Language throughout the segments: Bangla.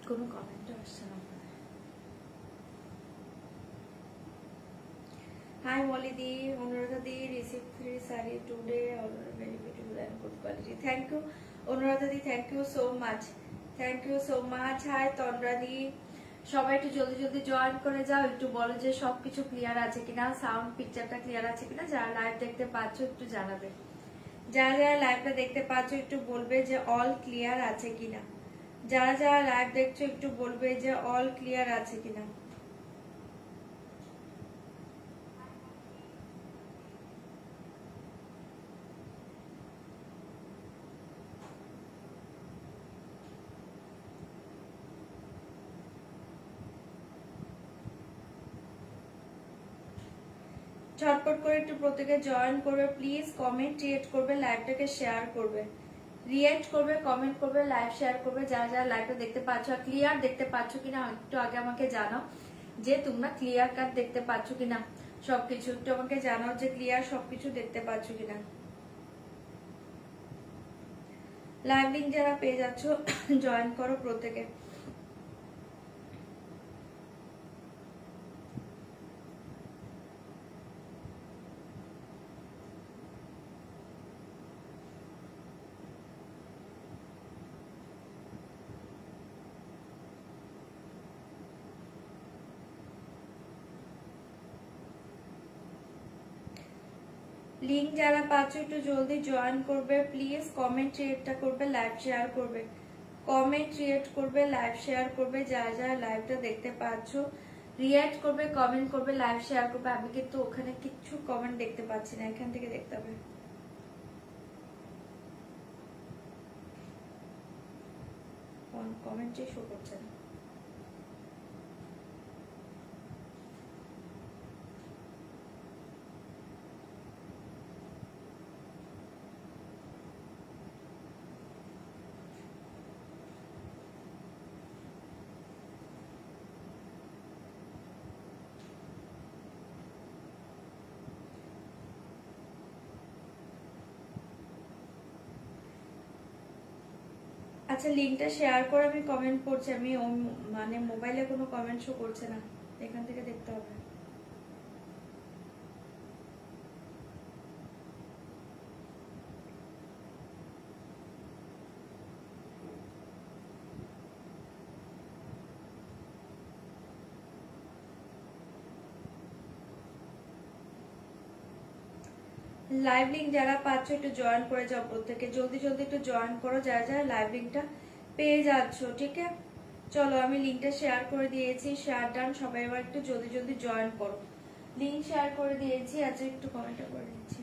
কোনো কমেন্ট আসছে না। High মলিদি, Anuradha the, receive 3 saree today, all very beautiful and good quality. Thank you Anuradha di, thank you so much, thank you so much. Hi Tandra di, সবাই একটু জলদি জলদি জয়েন করে যাও, একটু বলো যে সবকিছু ক্লিয়ার আছে কিনা, সাউন্ড পিকচারটা ক্লিয়ার আছে কিনা। যারা লাইভ দেখতে পাচ্ছ একটু জানাবে, যারা যারা লাইভটা দেখতে পাচ্ছ একটু বলবে যে অল ক্লিয়ার আছে কিনা। যারা যারা লাইভ দেখছো একটু বলবে যে অল ক্লিয়ার আছে কিনা। ঝটপট করে একটু প্রত্যেকে জয়েন করবে প্লিজ, কমেন্ট রিয়েক্ট করবে, লাইভটাকে শেয়ার করবে, রিয়েক্ট করবে, কমেন্ট করবে, লাইভ শেয়ার করবে। যারা যারা লাইভটা দেখতে পাচ্ছ আর ক্লিয়ার দেখতে পাচ্ছ কিনা একটু আগে আমাকে জানাও যে তোমরা ক্লিয়ার কাট দেখতে পাচ্ছ কিনা, সবকিছু একটু আমাকে জানাও যে ক্লিয়ার সবকিছু দেখতে পাচ্ছ কিনা। লাইভ লিংক যারা পেয়ে যাচ্ছ জয়েন করো প্রত্যেকে। লিংক যারা পাচ্ছ একটু জলদি জয়েন করবে প্লিজ, কমেন্ট রিয়েক্টটা করবে, লাইভ শেয়ার করবে, কমেন্ট রিয়েক্ট করবে, লাইভ শেয়ার করবে। যারা যারা লাইভটা দেখতে পাচ্ছ রিয়েক্ট করবে, কমেন্ট করবে, লাইভ শেয়ার করবে। আমি কিন্তু ওখানে কিছু কমেন্ট দেখতে পাচ্ছি না, এখান থেকে দেখতে হবে। কমেন্টই শো করছে না। আচ্ছা লিংকটা শেয়ার করে আমি কমেন্ট করছি, আমি মানে মোবাইলে কোনো কমেন্ট শো করছে না, এখান থেকে দেখতে হবে। লাইভ লিংক যারা পাচ্ছ একটু জয়েন করে যাও প্রত্যেকে, জলদি জলদি একটু জয়েন করো যারা যারা লাইভ লিংকটা পেয়ে যাচ্ছ। ঠিক আছে, চলো আমি লিংকটা শেয়ার করে দিয়েছি, শেয়ার ডান। সবাই এবার একটু জলদি জলদি জয়েন করো, লিংক শেয়ার করে দিয়েছি। আচ্ছা একটু কমেন্টটা করে দিচ্ছি।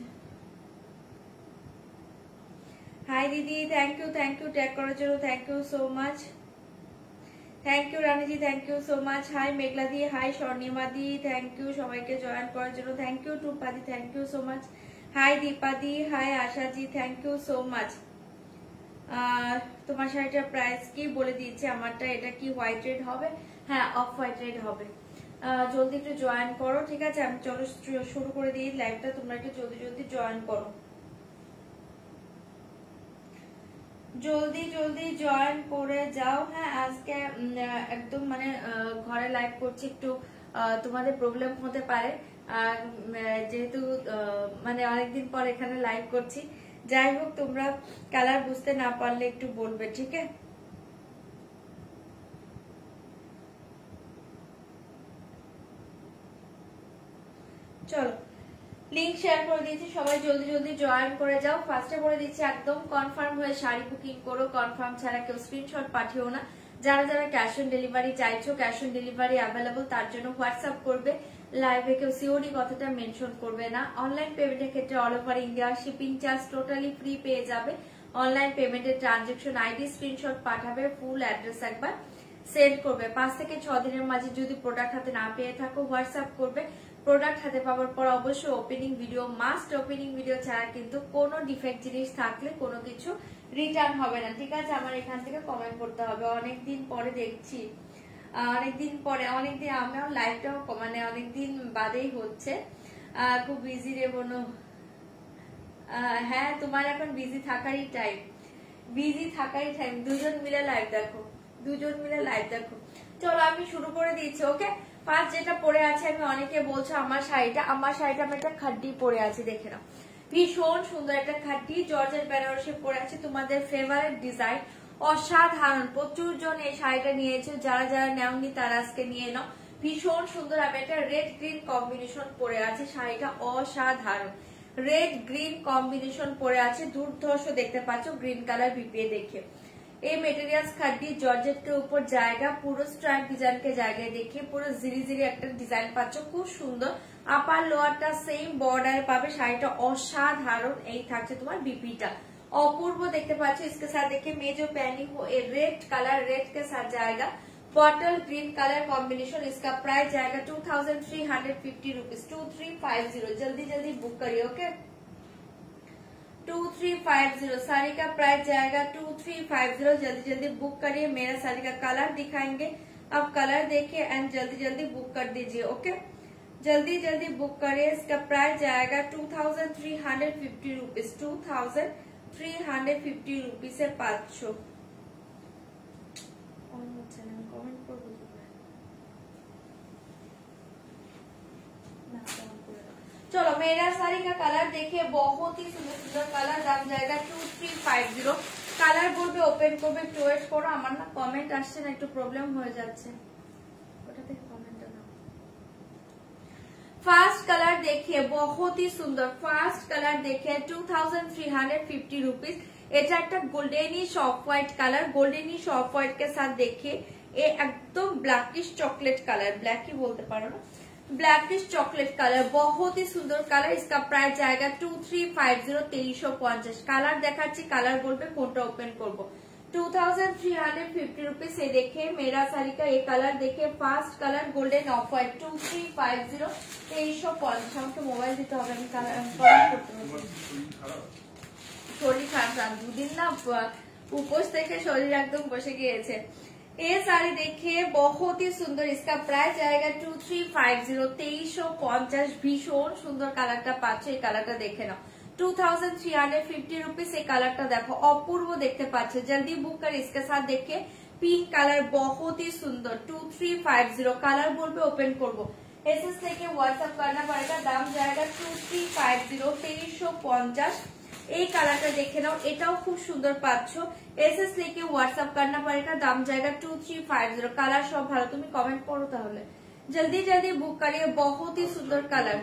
হাই দিদি, থ্যাংক ইউ ট্যাগ করার জন্য, thank you so much. Thank you Raniji, thank you so much. Hi Meghla di, hi Swarnima di, thank you সবাইকে জয়েন করার জন্য, thank you Tumpadi, thank you so much. Hi Dipadi, hi Ashaji, thank you so much. তোমার শাড়িটার প্রাইস কি বলে দিয়েছে আমারটা, এটা কি হোয়াইট রেড হবে? হ্যাঁ অফ হোয়াইট রেড হবে। জলদি একটু জয়েন করো, ঠিক আছে? আমি চলো শুরু করে দিই লাইভটা, তোমরা একটু জলদি জলদি জয়েন করো, জলদি জলদি জয়েন করে যাও। হ্যাঁ আজকে একদম মানে ঘরে লাইভ করছি, একটু তোমাদের প্রবলেম হতে পারে যেহেতু মানে অনেকদিন পর এখানে লাইভ করছি। যাই হোক তোমরা কালার বুঝতে না পারলে একটু বলবে, ঠিক আছে? চলো লিংক শেয়ার করে দিয়েছি, সবাই জলদি জলদি জয়েন করে যাও। ফার্স্টে বলে দিচ্ছি একদম কনফার্ম হয়ে শাড়ি বুকিং করো, কনফার্ম ছাড়া কেউ স্ক্রিনশট পাঠিও না। যারা যারা ক্যাশ অন ডেলিভারি চাইছো, ক্যাশ অন ডেলিভারি অ্যাভেলেবল, তার জন্য হোয়াটসঅ্যাপ করবে। লাইভে কেউ সিওডি কথাটা মেনশন করবে না। অনলাইন পেমেন্টের ক্ষেত্রে all over India shipping charge totally free পেয়ে যাবে। অনলাইন পেমেন্টের ট্রানজেকশন আইডি স্ক্রিনশট পাঠাবে, ফুল অ্যাড্রেস একবার সেন্ড করবে। 5 থেকে 6 দিনের মাঝে যদি প্রোডাক্ট হাতে না পেয়ে থাকো হোয়াটসঅ্যাপ করবে। প্রোডাক্ট হাতে পাওয়ার পর অবশ্যই opening video must, opening video ছাড়া কিন্তু কোনো ডিফেক্ট জিনিস থাকলে কোনো কিছু রিটার্ন হবে না, ঠিক আছে? আমার এখান থেকে কমেন্ট করতে হবে। অনেকদিন পরে দেখছি, অনেকদিন আমিও লাইভটাও মানে অনেকদিন বাদেই হচ্ছে। খুব বিজি রে বোনো। হ্যাঁ তোমার এখন বিজি থাকারই টাইম, বিজি থাকারই টাইম। দুজন মিলে লাইভ দেখো, দুজন মিলে লাইভ দেখো। চলো আমি শুরু করে দিচ্ছি। ওকে, ফার্স্ট যেটা পরে আছে, আমি অনেকে বলছো আমার শাড়িটা আমি একটা খাড্ডি পরে আছি, দেখে নাও ভীষণ সুন্দর একটা খাড্ডি জর্জেট বেনারসি পরে আছে, তোমাদের ফেভারিট ডিজাইন, অসাধারণ। প্রচুর জন এই শাড়িটা নিয়েছো, যারা যারা নেওনি তারা আজকে নিয়ে নাও। ভীষণ সুন্দর, আমি একটা রেড গ্রিন কম্বিনেশন পরে আছে, শাড়িটা অসাধারণ। রেড গ্রিন কম্বিনেশন পরে আছে, দুর্ধর্ষ দেখতে পাচ্ছ গ্রিন কালার বিপিএ দেখে। এই মেটেরিয়ালস খাড্ডি জর্জেট के ऊपर জায়গা, পুরো স্ট্রাইপ ডিজাইন के জায়গায় দেখে পুরো জিরি জিরি একটা ডিজাইন পাচ্ছ, খুব সুন্দর। আপার লোয়ারটা সেম বর্ডার পাবে, শাড়িটা অসাধারণ। এই থাকছে তোমার বিপিটা, অপূর্ব দেখতে পাচ্ছ। इसके साथ देखिए मैं जो पहनी हूँ ये रेड कलर, रेड के साथ जाएगा बॉटल ग्रीन कलर कॉम्बिनेशन। इसका प्राइस जाएगा 2350 रुपीज, 2350। जल्दी जल्दी बुक करिए। ओके 2350 साड़ी का प्राइस जाएगा 2350। जल्दी जल्दी बुक करिए। मेरा साड़ी का कलर दिखाएंगे, अब कलर देखिए एंड जल्दी जल्दी बुक कर दीजिए। ओके जल्दी जल्दी बुक करिए। इसका प्राइस जाएगा 2350 रुपीज, 2350 रुपीज से 500। कमेंट कर चलो मेरा साड़ी का कलर देखिए, बहुत ही सुंदर सुंदर कलर, दाम जाएगा 2350। কালার বলবে ওপেন করবে, একটু ওয়েট করো। আমার না কমেন্ট আসছে না, একটু প্রবলেম হয়ে যাচ্ছে, ওটা থেকে কমেন্টটা নাও। ফার্স্ট কালার देखिए बहुत ही सुंदर, ফার্স্ট কালার देखिए 2350 रुपीज। এটা একটা goldenish off white colour, goldenish off white के साथ देखिए ये एकदम ब्लैकिश चॉकलेट कलर, ब्लैक ही बोलते पारो ना, ब्लैकिश चॉकलेट कलर, बहुत ही सुंदर कलर। इसका प्राइस जाएगा 2350, 2350। कलर দেখাচ্ছি, কালার বলবে কোনটা ওপেন করব। 2350 रुपीज से देखिए मेरा साड़ी का ये कलर देखिए, fast colour golden of white 2350, 2350। আমাকে মোবাইল দিতে হবে, আমি কালার করতে হবে। শরীর খারাপ, দুদিন না উপোস থেকে শরীর একদম বসে গিয়েছে। ये साड़ी देखिए बहुत ही सुंदर, इसका प्राइस आएगा 2350, 2350। ভীষণ সুন্দর কালারটা পাচ্ছ, এই কালারটা দেখে নাও 2350 रुपीज। এই কালারটা দেখো অপূর্ব দেখতে পাচ্ছ, जल्दी बुक कर। इसके साथ देखिए पिंक कलर बहुत ही सुंदर 2350। कलर बोलबे ओपन करबो, एसएस लेके व्हाट्सएप करना पड़ेगा, दाम जाएगा 2350, 2350। এই কালারটা দেখে নাও, এটাও খুব সুন্দর পাচ্ছ, এসএস লিখে হোয়াটসঅ্যাপ करना पड़ेगा, दाम जाएगा 2350। কালার সব ভালো, তুমি কমেন্ট করো তাহলে। जल्दी जल्दी बुक करिए, बहुत ही सुंदर कलर।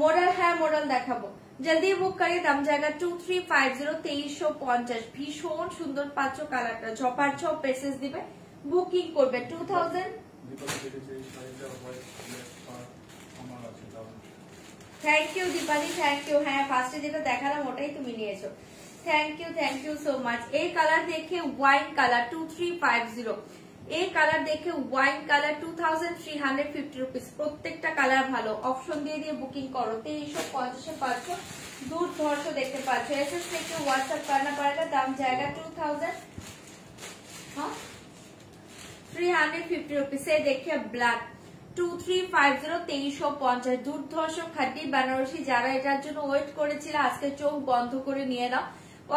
मॉडल है, मॉडल দেখাবো, जल्दी बुक करिए, दाम जाएगा 2350, 2350। ভীষণ সুন্দর পাচ্ছ কালারটা, ঝপার ঝপ পেসেস দিবে, বুকিং করবে 2000। Thank you Dipali, thank you. হ্যাঁ ফার্স্টে যেটা দেখালাম ওটাই তুমি নিয়েছো, থ্যাংক ইউ সো মাচ। এই কালার দেখে ওয়াইন কালার 2350। এই কালার দেখে ওয়াইন কালার 2350 रुपीज। প্রত্যেকটা কালার ভালো, অপশন দিয়ে দিয়ে বুকিং করো। 2350 পাচ্ছ, দুর্ধর্ষ দেখতে পাচ্ছ। এসএস থেকে হোয়াটসঅ্যাপ करना पड़ेगा, दाम जाएगा 2350 रुपीज से। देखिए ब्लैक 2350, 2350। দুর্ধর্ষ খাঁটি বেনারসি, যারা এটার জন্য ওয়েট করেছিল আজকে চোখ বন্ধ করে নিয়ে নাও।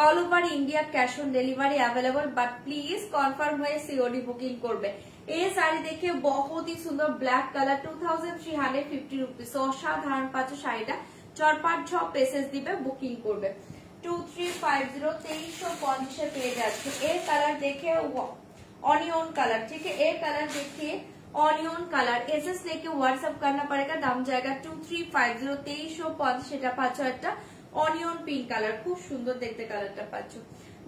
All over India cash on delivery available, but please confirm হয়ে সিওডি বুকিং করবে। এই শাড়ি দেখে বহুত ही सुंदर ব্ল্যাক কালার 2350 रुपीज। অসাধারণ পাচ্ছ শাড়িটা, চরপাট ঝপ পেসেস দিবে, বুকিং করবে 2350, 2350 পেয়ে যাচ্ছে। এই কালার দেখে ऑनियन कलर, ठीक है। एक कलर देखिए ऑनियन कलर, एसएस लेके व्हाट्सएप करना पड़ेगा, दाम जाएगा 2350, 2350। সেটা পাচ্ছ একটা ऑनियन पिंक कलर, খুব সুন্দর দেখতে কালারটা পাচ্ছ।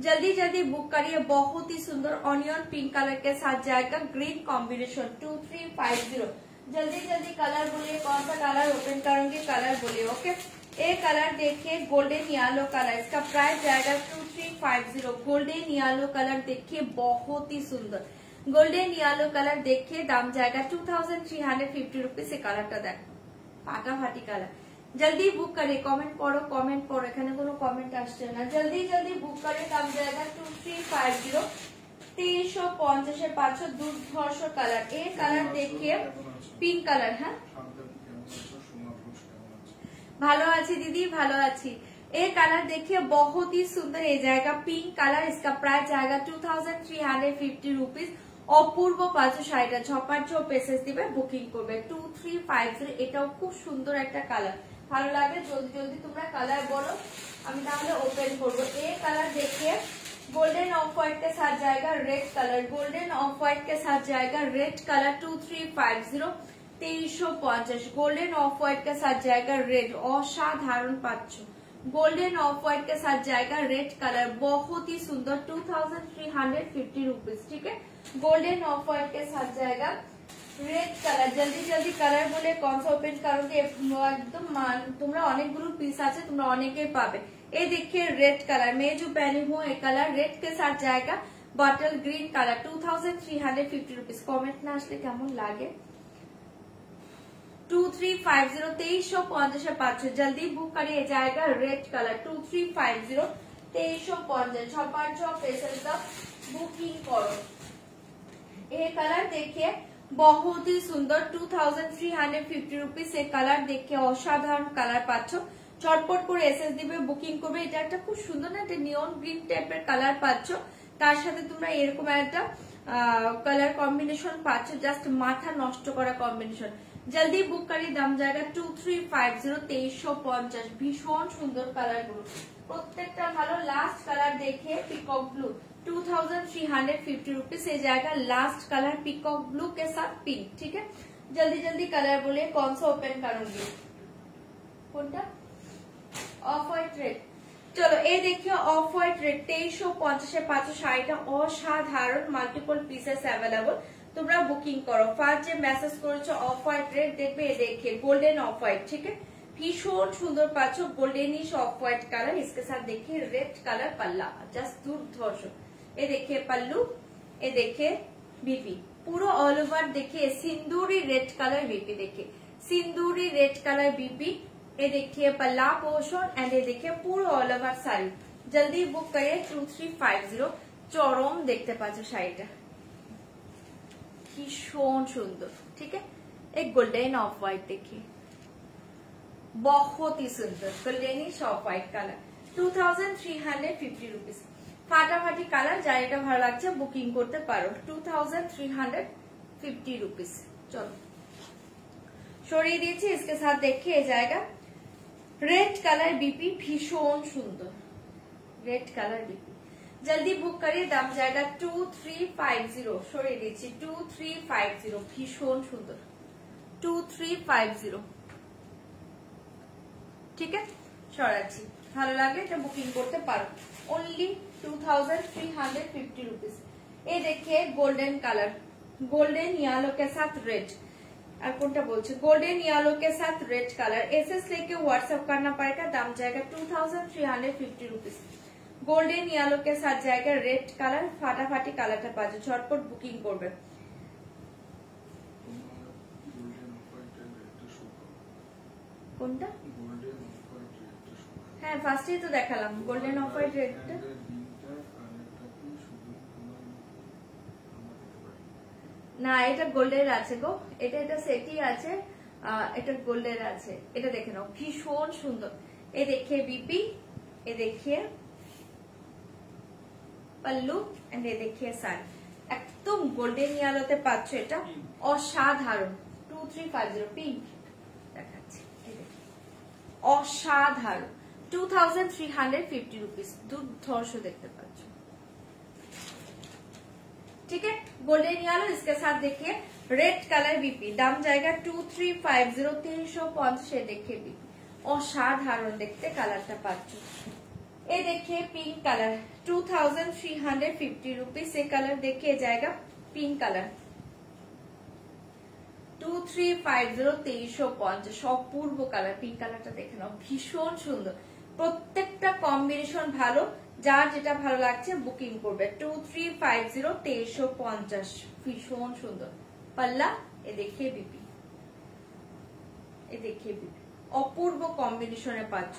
जल्दी जल्दी बुक करिए, बहुत ही सुंदर ऑनियन पिंक कलर के साथ जाएगा ग्रीन कॉम्बिनेशन 2350। जल्दी जल्दी कलर बोलिए, कौन सा कलर ओपन करूंगी, कलर बोलिए। ओके एक कलर देखिए गोल्डन येलो कलर, इसका प्राइस जाएगा 2350। गोल्डन येलो कलर देखिए बहुत ही सुंदर, गोल्डन येलो कलर देखिए, दाम जाएगा 2350 रुपीज। से कलरটা দেখো ফাটাফাটি কালার। जल्दी बुक करिए, कमेंट पढ़ो, कमेंट पढ़ो, এখানে কোনো কমেন্ট আসছে না। जल्दी जल्दी बुक करिए, दाम जाएगा 2350, 2350 এর পাচ্ছ দুর্ধর্ষ কালার। এই কালার देखिए পিঙ্ক কালার। হ্যাঁ ভালো আছি দিদি, ভালো আছি। ये कलर देखिए बहुत ही सुंदर ये जाएगा पिंक कलर, इसका प्राइस जाएगा 2350 रुपीज। অপূর্ব পাঁচশো শাড়িটা ঝপার ঝপ পেসেস দিবে, বুকিং করবে 2350। এটাও খুব সুন্দর একটা কালার, ভালো লাগবে জলদি জলদি তোমরা কালার বলো, আমি তাহলে ওপেন করবো। ये कलर देखिए गोल्डन ऑफ व्हाइट के साथ जाएगा red colour, golden of white के साथ जाएगा red colour 2350 2350। Golden of white के साथ जाएगा रेड, असाधारण पाচ্ছ। गोल्डन ऑफ व्हाइट के साथ जाएगा रेड कलर, बहुत ही सुंदर 2350 रुपीज। ठीक है, गोल्डन ऑफ व्हाइट के साथ जाएगा रेड कलर। जल्दी जल्दी कलर बोले कौन सा ओपन करोगे, एकदम তোমরা অনেকগুলো পিস আছে, তোমরা অনেকেই পাবে। ये देखिए रेड कलर, मैं जो पहनी हूँ ये कलर रेड के साथ जाएगा bottle green colour 2350 rupees. Comment ना আসলে কেমন লাগে 2350 2350 पाচ্ছ, जल्दी बुक करिए जाएगा रेड कलर 2350 2350। झपाट झप पेसेस का बुकिंग करो। ये कलर देखिए बहुत ही सुंदर 2350 रुपीज। ये कलर देखिए असाधारण कलर পাচ্ছ, চটপট করে এসএস দিবে, বুকিং করবে। এটা একটা খুব সুন্দর না, একটা নিয়ন গ্রিন টাইপের কালার পাচ্ছ, তার সাথে তোমরা এরকম একটা কালার কম্বিনেশন পাচ্ছ, জাস্ট মাথা নষ্ট করা কম্বিনেশন। জলদি বুক করি, দাম জায়গা 2350 2350। ভীষণ সুন্দর কালার গুলো, প্রত্যেকটা ভালো। লাস্ট কালার देखिए पिकॉक ब्लू 2350 रुपीज से जाएगा लास्ट कलर पिकॉक ब्लू के साथ पिंक। ठीक है, जल्दी जल्दी कलर बोले कौन सा ओपन करूंगी, কোনটা অফ হোয়াইট রেড। চলো এই দেখিও অফ হোয়াইট রেড 2350 পাচ্ছ শাড়িটা, অসাধারণ মাল্টিপল পিসেস অ্যাভেলেবল। তোমরা বুকিং করো। ফার্স্ট যে মেসেজ করেছো অফ হোয়াইট রেড দেখবে, ये देखिए गोल्डन ऑफ व्हाइट। ठीक है, भीषण सुंदर पाচ্ছ गोल्डनिश ऑफ व्हाइट कलर, इसके साथ देखिए रेड कलर पल्ला, जस्ट दुर्धर्ष। ये देखिए पल्लू, ये देखिए बीपी, पूरा ऑल ओवर देखिए सिंदूरी रेड कलर बीपी, देखिए सिंदूरी रेड कलर बीपी। ये देखिए पल्ला पोर्शन एंड ये देखिए पूरा ऑल ओवर শাড়ি। जल्दी बुक करिए 2350। চরম দেখতে পাচ্ছ শাড়িটা, ভীষণ সুন্দর। ठीक है, एक गोल्डन ऑफ व्हाइट देखिए बहुत ही सुंदर goldenish of white colour 2350 rupees. ফাটাফাটি কালার, যার এটা ভালো লাগছে বুকিং করতে পারো 2350 रुपीज। चलो সরিয়ে দিয়েছি। इसके साथ देखिए जाएगा रेड कलर बीपी, भीषण सुंदर रेड कलर बीपी। जल्दी बुक करिए, दाम जाएगा 2350। সরিয়ে দিচ্ছি 2350, ভীষণ সুন্দর 2350। ঠিক আছে, সরাচ্ছি, ভালো লাগলে এটা বুকিং করতে পারো। Only 2350 rupees. ये देखिए गोल्डन कलर, गोल्डन येलो के साथ रेड, और कोनटा बोलছে गोल्डन येलो के साथ रेड कलर। एसएस लेके व्हाट्सएप करना पड़ेगा, दाम जाएगा 2350 रुपीज। गोल्डन येलो के साथ जाएगा रेड कलर, फाटाफाटी कलरটা পাচ্ছ, ঝটপট বুকিং করবে। কোনটা? হ্যাঁ ফার্স্টেই তো দেখালাম গোল্ডেন অফ হোয়াইট রেডটা। না এটা গোল্ডের আছে গো, এটা সেটই আছে, এটা গোল্ডের আছে। এটা দেখে নাও, ভীষণ সুন্দর। এ देखिए बीपी, এ देखिए पल्लू एंड ये देखिए साड़ी, एकदम गोल्डन येलोতে পাচ্ছ, এটা অসাধারণ 2350 পিঙ্ক দেখাচ্ছি। অসাধারণ 2350 रुपीज, दुर्धर्ष देखते पाচ্ছ। ठीक है, गोल्डन येलो, इसके साथ देखिए रेड कलर बीपी, दाम जाएगा 2350 2350। देखिए बीपी অসাধারণ দেখতে কালারটা পাচ্ছ। ये देखिए पिंक कलर 2350 रुपीज। से कलर देखिए जाएगा पिंक कलर 2350 2350। অপূর্ব কালার, পিঙ্ক কালারটা দেখে নাও, ভীষণ সুন্দর। প্রত্যেকটা কম্বিনেশন ভালো, যার যেটা ভালো লাগছে বুকিং করবে 2350 2350। ভীষণ সুন্দর পাল্লা। এ देखिए बीपी, এ देखिए बीपी, অপূর্ব কম্বিনেশনে পাচ্ছ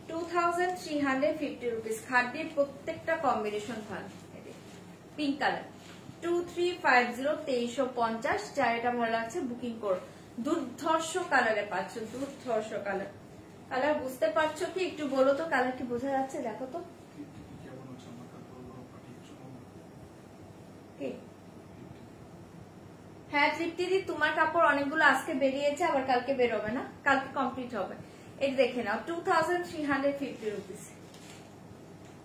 2350 रुपीज। খাদ্যের প্রত্যেকটা কম্বিনেশন ভালো। Pink colour 2350 2350। যার এটা ভালো লাগছে বুকিং করো। দুর্ধর্ষ কালারে পাচ্ছ, দুর্ধর্ষ কালার কালার বুঝতে পারছো কি একটু বলো তো, কালার কি বোঝা যাচ্ছে? দেখো তো হ্যাঁ তৃপ্তি দি, তোমার কাপড় অনেকগুলো আজকে বেরিয়েছে, আবার কালকে বেরোবে না, কালকে কমপ্লিট হবে। এই দেখে নাও 2350 রুপিস।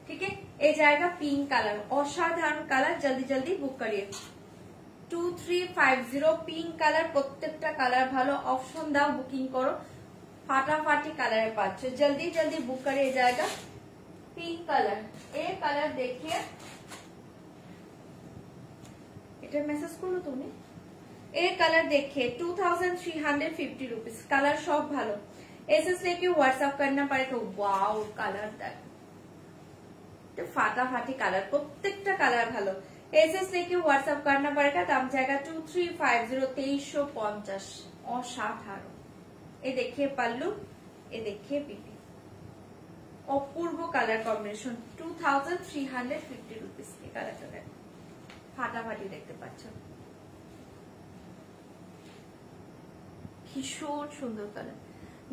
ঠিক আছে, এই জায়গা পিঙ্ক কালার, অসাধারণ কালার, জলদি জলদি বুক করিয়ে। 2350 পিঙ্ক কালার, প্রত্যেকটা কালার ভালো, অপশন দাও, বুকিং করো, ফাটাফাটি কালারে পাচ্ছ, জলদি জলদি বুক করে। এই জায়গা পিঙ্ক কালার, এই কালার দেখিয়ে এটা মেসেজ করলো তুমি। এই কালার देखिए 2350 रुपीस, कलर सब ভালো। एसएस लेके व्हाट्सएप करना पड़ेगा। वाओ कलर देख, तो फाटाफाटी कलर, প্রত্যেকটা কালার ভালো। एसएस लेके व्हाट्सएप करना पड़ेगा। दाम जाएगा 2350, 2350, অসাধারণ। এই देखिए पल्लू, এই देखिए পিপি, অপূর্ব কালার কম্বিনেশন। 2350 रुपीस के কালারটা দেখ, ফাটাফাটি দেখতে পাচ্ছ, भीषण सुंदर कलर।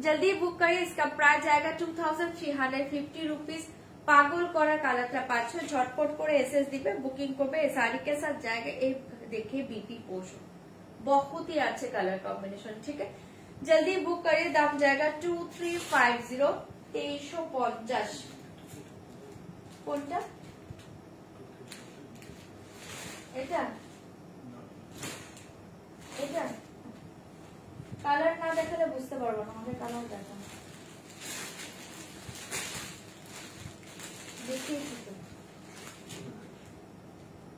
जल्दी बुक करिए, इसका प्राइस आएगा 2350 रुपीस। पागल करा কালারটা পাচ্ছ, ঝটপট করে এসএস দিবে, বুকিং করবে। এই শাড়ি के साथ जाएगा। এই देखिए बीपी पोर्शन, बहुत ही अच्छे कलर कॉम्बिनेशन। ठीक है, जल्दी बुक करिए, दाम जाएगा 2350, 2350। কোনটা এটা? এটা কালার না দেখালে বুঝতে পারবো না, আমাকে কালার দেখা দেখিয়েছি তো।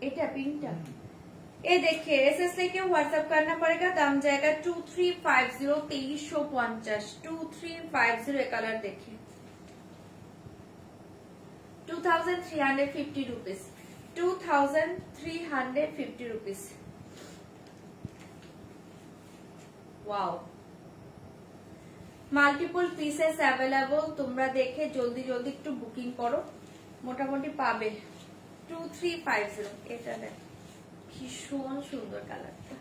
এটা পিঙ্কটা, ये देखिए एसएस लेके व्हाट्सएप करना पड़ेगा। दाम जाएगा 2350, 2350, 2350। कलर देखिए 2350 rupees, 2350 rupees. Wow, multiple pieces available, তোমরা দেখে জলদি জলদি একটু বুকিং করো, মোটামুটি পাবে। 2350, এটা দেখ, ভীষণ সুন্দর কালারটা,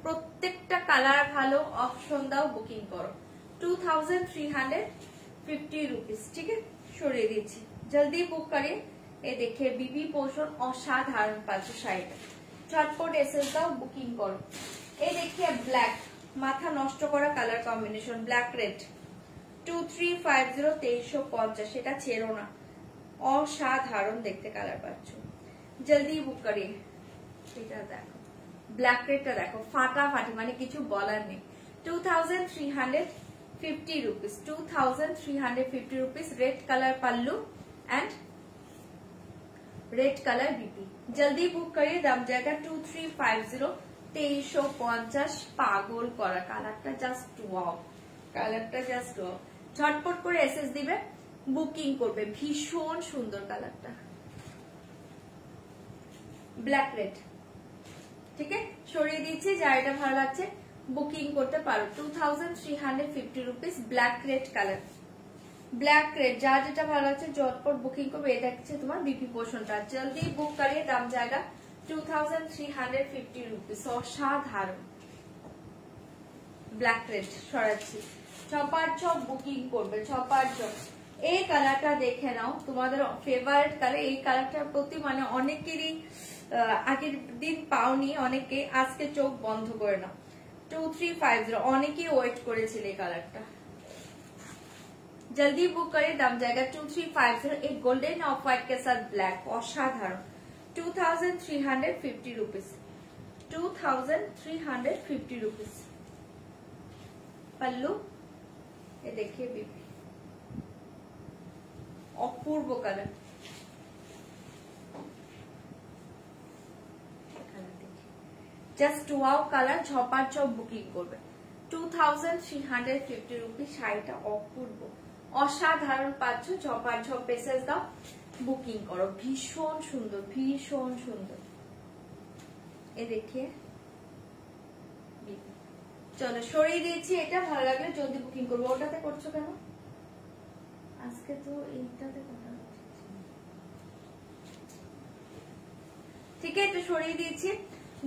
প্রত্যেকটা কালার ভালো, অপশন দাও, বুকিং করো। 2350 रुपीस। ठीक है, সরিয়ে দিচ্ছি, জলদি বুক করে। এ দেখে বিবি পোর্শন, অসাধারণ পাচ্ছ শাড়িটা, ঝটপট এসএস দাও, বুকিং করো। এই দেখিয়ে ব্ল্যাক, মাথা নষ্ট করা কালার কম্বিনেশন, ব্ল্যাক রেড। 2350, 2350, সেটা ছেড়ো না, অসাধারণ দেখতে কালার পাচ্ছ, জলদি বুক করিয়ে। এটা দেখো, ব্ল্যাক রেডটা দেখো, ফাটাফাটি, মানে কিছু বলার নেই। 2350 rupees, 2350 rupees. Red colour pallu and red colour BP. जल्दी बुक करिए, दाम जाएगा 2350, 2350। পাগল করা কালারটা, জাস্ট ওয়াও, কালারটা জাস্ট ওয়াও। ঝটপট করে এসএস দিবে, বুকিং করবে, ভীষণ সুন্দর কালারটা, ব্ল্যাক রেড। ঠিক আছে, সরিয়ে দিচ্ছি, যা এটা ভালো লাগছে বুকিং করতে পারো। 2350 rupees, black red colour, black red, যা যেটা ভালো লাগছে ঝটপট বুকিং করবে। এটা হচ্ছে তোমার বিপি পোর্শনটা, জলদি বুক করিয়ে। দাম জায়গা 2350 रुपीस, অসাধারণ ব্ল্যাক রেড। সরাচ্ছি, ছপার ছপ বুকিং করবে, ছপার ছপ। এই কালারটা দেখে নাও, তোমাদের ফেভারিট কালার। এই কালারটার প্রতি মানে অনেকেরই আগের দিন পাওনি, অনেকে আজকে চোখ বন্ধ করে নাও। 2350, অনেকেই ওয়েট করেছিল এই কালারটা, जल्दी बुक करिए। दाम जाएगा 2350, एक गोल्डन ऑफ व्हाइट के साथ ब्लैक, असाधारण। 2350 रुपीस, 2350 रुपीस। पल्लू, ये देखिए बीबी, अपूर्व कलर, জাস্ট ওয়াও কালার, ঝপার ঝপ বুকিং করবে। 2350 रुपीस। শাড়িটা অপূর্ব, অসাধারণ পাচ্ছ, ঝপার ঝপ মেসেজ দাও, বুকিং করো, ভীষণ সুন্দর, ভীষণ সুন্দর। এ দেখিয়ে চলো সরিয়ে দিয়েছি, এটা ভালো লাগলে জলদি বুকিং করবো। ওটাতে করছো কেন আজকে? তো এইটাতে কথা হচ্ছে, ঠিক আছে, তো সরিয়ে দিয়েছি।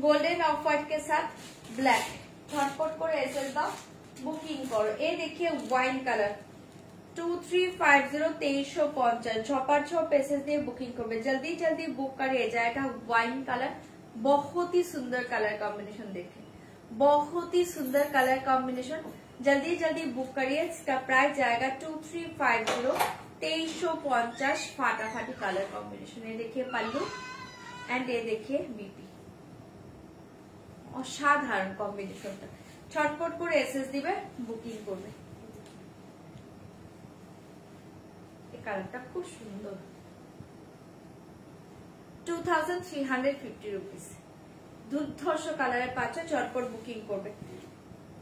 गोल्डन ऑफ व्हाइट के साथ ब्लैक, झटपट করে এসএস দাও, বুকিং করো। এই দেখিए ওয়াইন কালার 2350 2350 छपार छो पेसेस দিয়ে বুকিং করবে। जल्दी जल्दी बुक करिए जाएगा वाइन कलर, बहुत ही सुंदर कलर कॉम्बिनेशन देखे, बहुत ही सुंदर कलर कॉम्बिनेशन। जल्दी जल्दी बुक करिए। इसका प्राइस जाएगा 2350 2350 फाटाफाटी कलर कॉम्बिनेशन। ये देखिए पल्लू एंड ये देखिए बीपी, অসাধারণ কম্বিনেশনটা। ছটপট করে এসএস দিবে, বুকিং করবে। এই কালারটা খুব সুন্দর, 2350 রুপিস। দুর্ধর্ষ কালারের পাচ্ছ, চটপট বুকিং করবে।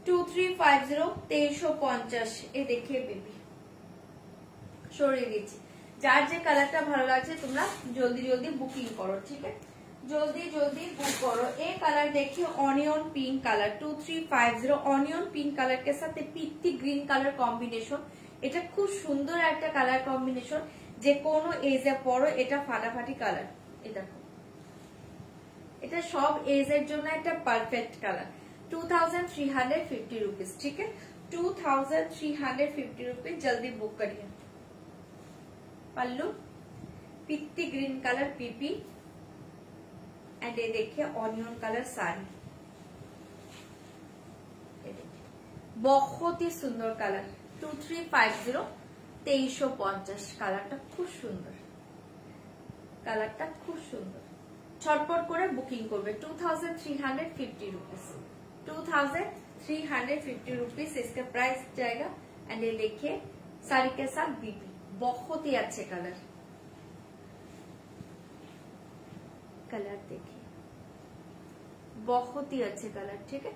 2350 2350। এ দেখে বেবি সরিয়ে দিচ্ছি। যার যে কালারটা ভালো লাগছে তোমরা জলদি জলদি বুকিং করো, ঠিক আছে? जल्दी जल्दी बुक करो। ये कलर देखिए onion pink colour 2350 onion pink colour के साथ पित्ती ग्रीन कलर कॉम्बिनेशन। এটা খুব সুন্দর একটা কালার কম্বিনেশন, যে কোনো এজে পরো এটা ফাটাফাটি কালার। এটা সব এজের জন্য একটা পারফেক্ট কালার। 2350 रुपीस, ठीक है? 2350 रुपीस। जल्दी बुक करिए। पल्लू पित्ती ग्रीन कलर पीपी एंड ये देखिए ऑनियन कलर साड़ी, बहुत ही सुंदर कलर। 2350 2350 কালারটা খুব সুন্দর, কালারটা খুব সুন্দর। ছটপট করে বুকিং করবে। 2350 रुपीस 2350 रुपीस इसका प्राइस जाएगा। एंड ये देखिए साड़ी के साथ बीबी, बहुत ही अच्छे कलर देखिए, बहुत ही अच्छे कलर, ठीक है?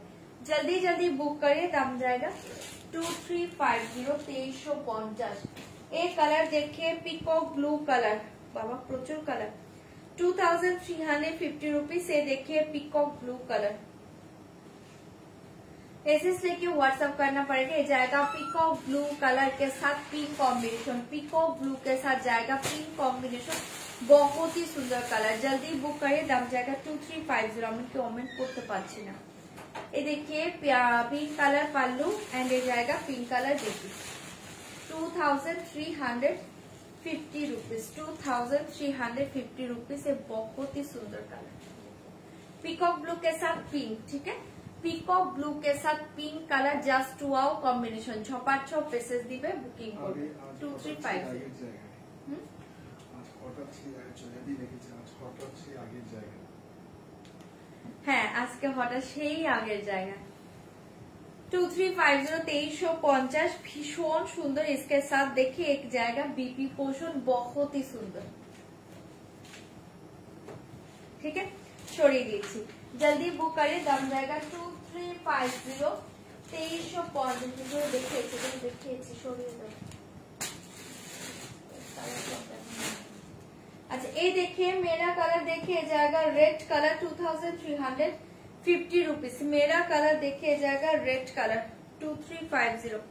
जल्दी जल्दी बुक करिए, दाम जाएगा 2350 2350। ये कलर देखिए पिकॉक ब्लू कलर, बाबा प्रचुर कलर। 2350 रुपीस। ये देखिए पिकॉक ब्लू कलर। एसएस लेके व्हाट्सएप करना पड़ेगा। ये जाएगा पिकॉक ब्लू कलर के साथ पिंक कॉम्बिनेशन, पिकॉक ब्लू के साथ जाएगा पिंक कॉम्बिनेशन, बहुत ही सुंदर कलर। जल्दी बुक करिए, दाम जाएगा 2350। আমি কমেন্ট করতে পারছি না। ये देखिए पिंक कलर पल्लू एंड ये जाएगा पिंक कलर देखिए 2350 रुपीस 2350 रुपीस। ये बहुत ही सुंदर कलर, पिकॉक ब्लू के साथ पिंक, ठीक है? पिकॉक ब्लू के साथ pink colour just wow combination. 6 pieces दिबे, बुकिंग করবে 2350। হ্যাঁ আজকে হঠাৎ সেই আগের জায়গা। 2350 2350 ভীষণ সুন্দর। इसके साथ देखिए एक जाएगा बीपी पोर्शन, बहुत ही सुंदर, ठीक है? সরিয়ে দিয়েছি। जल्दी बुक करिए, दाम जाएगा 2350 2350। দেখিয়েছি সরিয়ে দাও। अच्छा ये देखिए मेरा कलर देखिए जाएगा रेड कलर 2350 रुपीस। मेरा कलर देखिए जाएगा रेड कलर 2350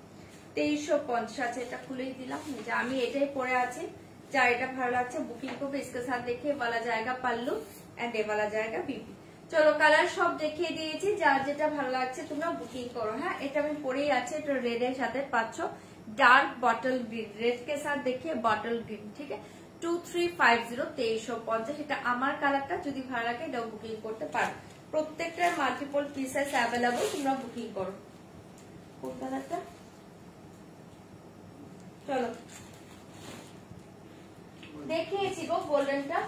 2350। अच्छा এটা খুলেই দিলাম, যে আমি এটাই পরে আছি। যার এটা ভালো লাগছে বুকিং করবে। इसके साथ देखिए वाला जाएगा पल्लू एंड ये वाला जाएगा बीबी। চলো কালার সব দেখিয়ে দিয়েছি, যার যেটা ভালো লাগছে তোমরা বুকিং করো। হ্যাঁ এটা আমি পরেই আছে, এটা রেড এর সাথে পাচ্ছ ডার্ক বটল গ্রিন, রেড के साथ देखिए बॉटल ग्रीन, ठीक है? 2350 2350। এটা আমার কালারটা, যদি ভালো লাগে এটাও বুকিং করতে পারো। প্রত্যেকটার মাল্টিপল পিসেস অ্যাভেলেবল, তোমরা বুকিং করো। কোন কালারটা? চলো দেখিয়েছি গো গোল্ডেনটা,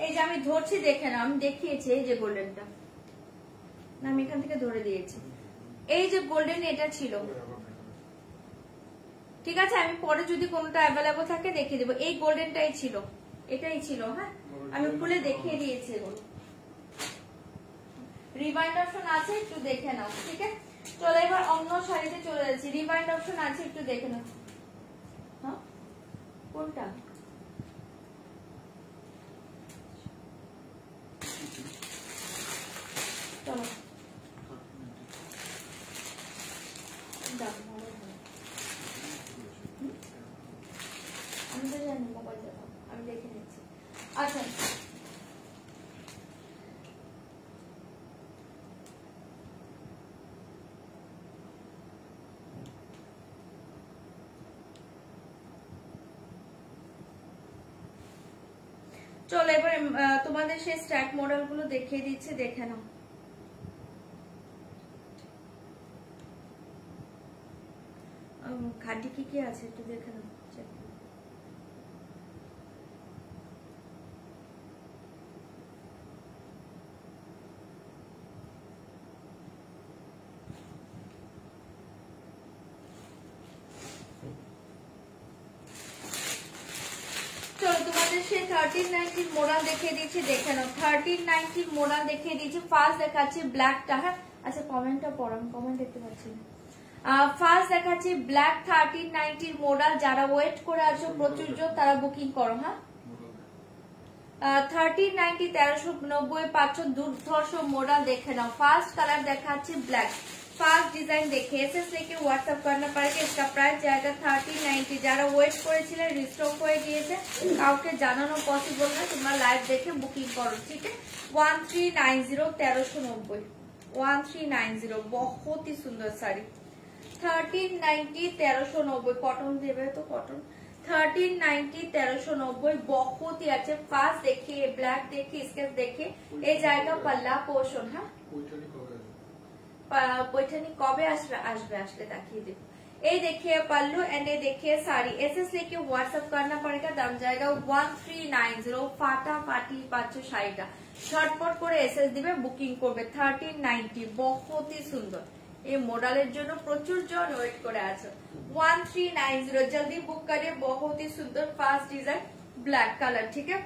এই যে আমি ধরছি দেখে না, আমি দেখিয়েছি এই যে গোল্ডেনটা, না আমি এখান থেকে ধরে দিয়েছি। এই যে গোল্ডেন এটা ছিল, ঠিক আছে? আমি পরে যদি কোনটা অ্যাভেলেবল থাকে দেখিয়ে দেবো। এই গোল্ডেনটাই ছিল, এটাই ছিল। হ্যাঁ আমি খুলে দেখিয়ে দিয়েছি এগুলো। রিভাইন্ড অপশন আছে, একটু দেখে নাও, ঠিক আছে? চলো এবার অন্য শাড়িতে চলে যাচ্ছি। রিভাইন্ড অপশন আছে, একটু দেখে নাও। হ্যাঁ কোনটা? চলো আমি তো জানি মোবাইল দেখাও, আমি দেখে নিচ্ছি। আচ্ছা চলো এবার তোমাদের সেই স্ট্যাক মডেল গুলো দেখিয়ে দিচ্ছি, দেখে নাও। খাটি কি কি আছে একটু দেখে নাও। চলো তোমাদের সেই 1390 মোডাল দেখিয়ে দিচ্ছি, দেখে নাও। 1390 মোডাল দেখিয়ে দিচ্ছি। ফার্স্ট দেখাচ্ছি ব্ল্যাকটা। হ্যাঁ আচ্ছা কমেন্টটা পড়ো, আমি কমেন্ট দেখতে পাচ্ছি না। ফার্স্ট দেখাচ্ছি ব্ল্যাক 1390 মোডাল। যারা ওয়েট করে আছো প্রচুর জোর তারা বুকিং করো। হ্যাঁ 1390 1390 পাচ্ছ দুর্ধর্ষ মোডাল, দেখে নাও। ফার্স্ট কালার দেখাচ্ছি ব্ল্যাক। फास्ट डिजाइन देखिए एसएस लेके व्हाट्सएप करना पड़ेगा। इसका प्राइस जाएगा 1390। যারা ওয়েট করেছিলেন রিস্টক হয়ে গিয়েছে, কাউকে জানানো পসিবল না, তোমরা লাইভ দেখে বুকিং করো। ঠিক है 1390 1390 1390 बहुत ही सुंदर साड़ी। 1390 1390 कॉटन देवे तो कॉटन 1390 1390 बहुत ही अच्छे। फास्ट देखिए ब्लैक देखिए, इसके देखिए ये जाएगा पल्ला पोर्शन। है पैठनी कबे আসবে আসলে দেখিয়ে দেব। এই देखिए पल्लू एंड ये देखिए साड़ी। एसएस लेके व्हाट्सएप करना पड़ेगा। दाम जाएगा 1390। ফাটাফাটি পাচ্ছ শাড়িটা, ঝটপট করে এসএস দিবে, বুকিং করবে। 1390 बहुत ही सुंदर। এই মডেলের জন্য প্রচুর জন ওয়েট করে আছে। 1390 जल्दी बुक करिए। बहुत ही सुंदर फास्ट डिजाइन ब्लैक कलर। ठीक है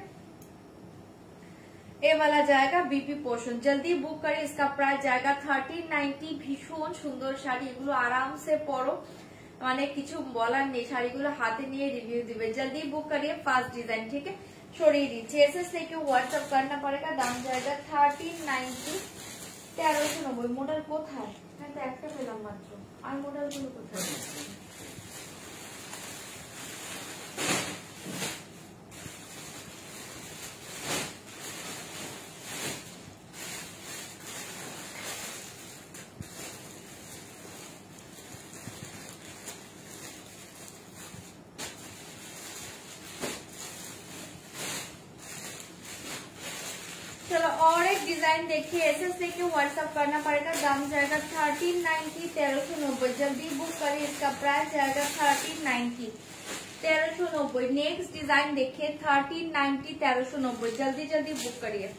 ये वाला जाएगा बीपी पोर्शन। जल्दी बुक करिए। इसका प्राइस जाएगा 1390। ভীষণ সুন্দর শাড়ি, এগুলো আরামসে পরো, মানে কিছু বলার নেই। শাড়িগুলো হাতে নিয়ে রিভিউ দিবে। जल्दी बुक करिए। Fast design. ठीक है সরিয়ে দিচ্ছি। एसएस लेके व्हाट्सएप करना पड़ेगा। दाम जाएगा 1390 1390। মডেল কোথায়? হ্যাঁ তো একটা পেলাম মাত্র, আর মডেল গুলো কোথায়? चलो और एक डिजाइन देखिए। एसएस लेके व्हाट्सएप करना पड़ेगा। दाम जाएगा 1390 1390। जल्दी बुक करिए। इसका प्राइस जाएगा 1390 1390। नेक्स्ट डिजाइन देखिए 1390 1390। जल्दी जल्दी बुक करिए।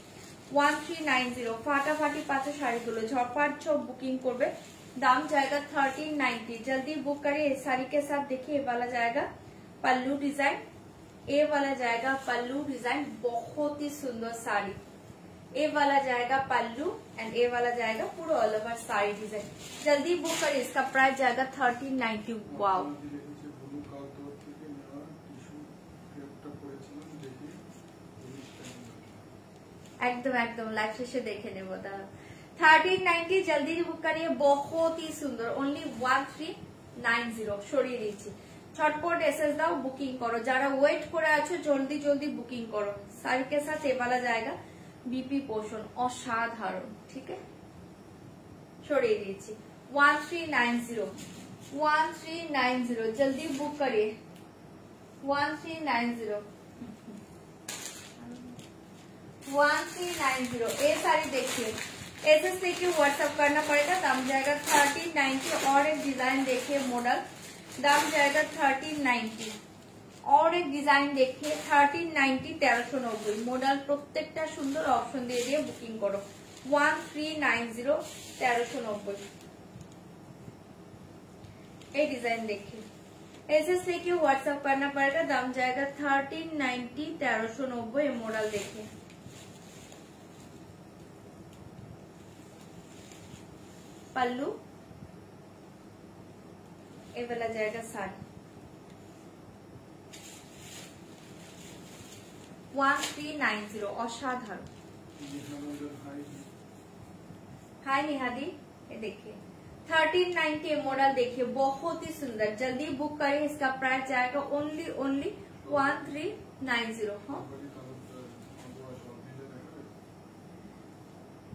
1390 फाटाफाटी पाँच शाड़ी गुलो झटपट सब बुकिंग करबे। दाम जाएगा 1390। जल्दी बुक करिए। इस साड़ी के साथ देखिए ये वाला जाएगा पल्लू डिजाइन, ये वाला जाएगा पल्लू डिजाइन। बहुत ही सुंदर साड़ी। ये वाला जाएगा पल्लू एंड ये वाला जाएगा पूरा ऑल ओवर साड़ी डिजाइन। जल्दी बुक करिए। इसका प्राइस जाएगा 1390। वाओ एकदम एकदम लाइव शेषे देखे नेबो दादा। 1390 जल्दी बुक करिए। बहुत ही सुंदर। ओनली 1390 সরিয়ে দিচ্ছি। ছটপট एसएस দাও, বুকিং করো। যারা ওয়েট করে আছো জলদি জলদি বুকিং করো। साड़ी के साथ ये वाला जाएगा बीपी पोर्शन, असाधारण। ठीक है সরিয়ে দিয়েছি। 1390 1390 जल्दी बुक करिए। 1390 1390। ये साड़ी देखिए एसएस लेके व्हाट्सएप करना पड़ेगा। दाम जाएगा 1390। और एक डिजाइन देखिए मॉडल, दाम जाएगा 1390। और एक डिजाइन देखिए 1390 1390। मॉडल प्रत्येकটা সুন্দর। অপশন দিয়ে দিয়ে বুকিং করো। 1390 1390। ये डिजाइन देखिए एसएस लेके व्हाट्सएप करना पड़ेगा। दाम जाएगा 1390 1390। ये मॉडल देखिए पल्लू, ये वाला जाएगा साड़ी। 1390 असाधारण। हाय निहादी, ये देखिए 1390 मॉडल देखिए बहुत ही सुंदर। जल्दी बुक करिए। इसका प्राइस जाएगा ओनली 1390। हाँ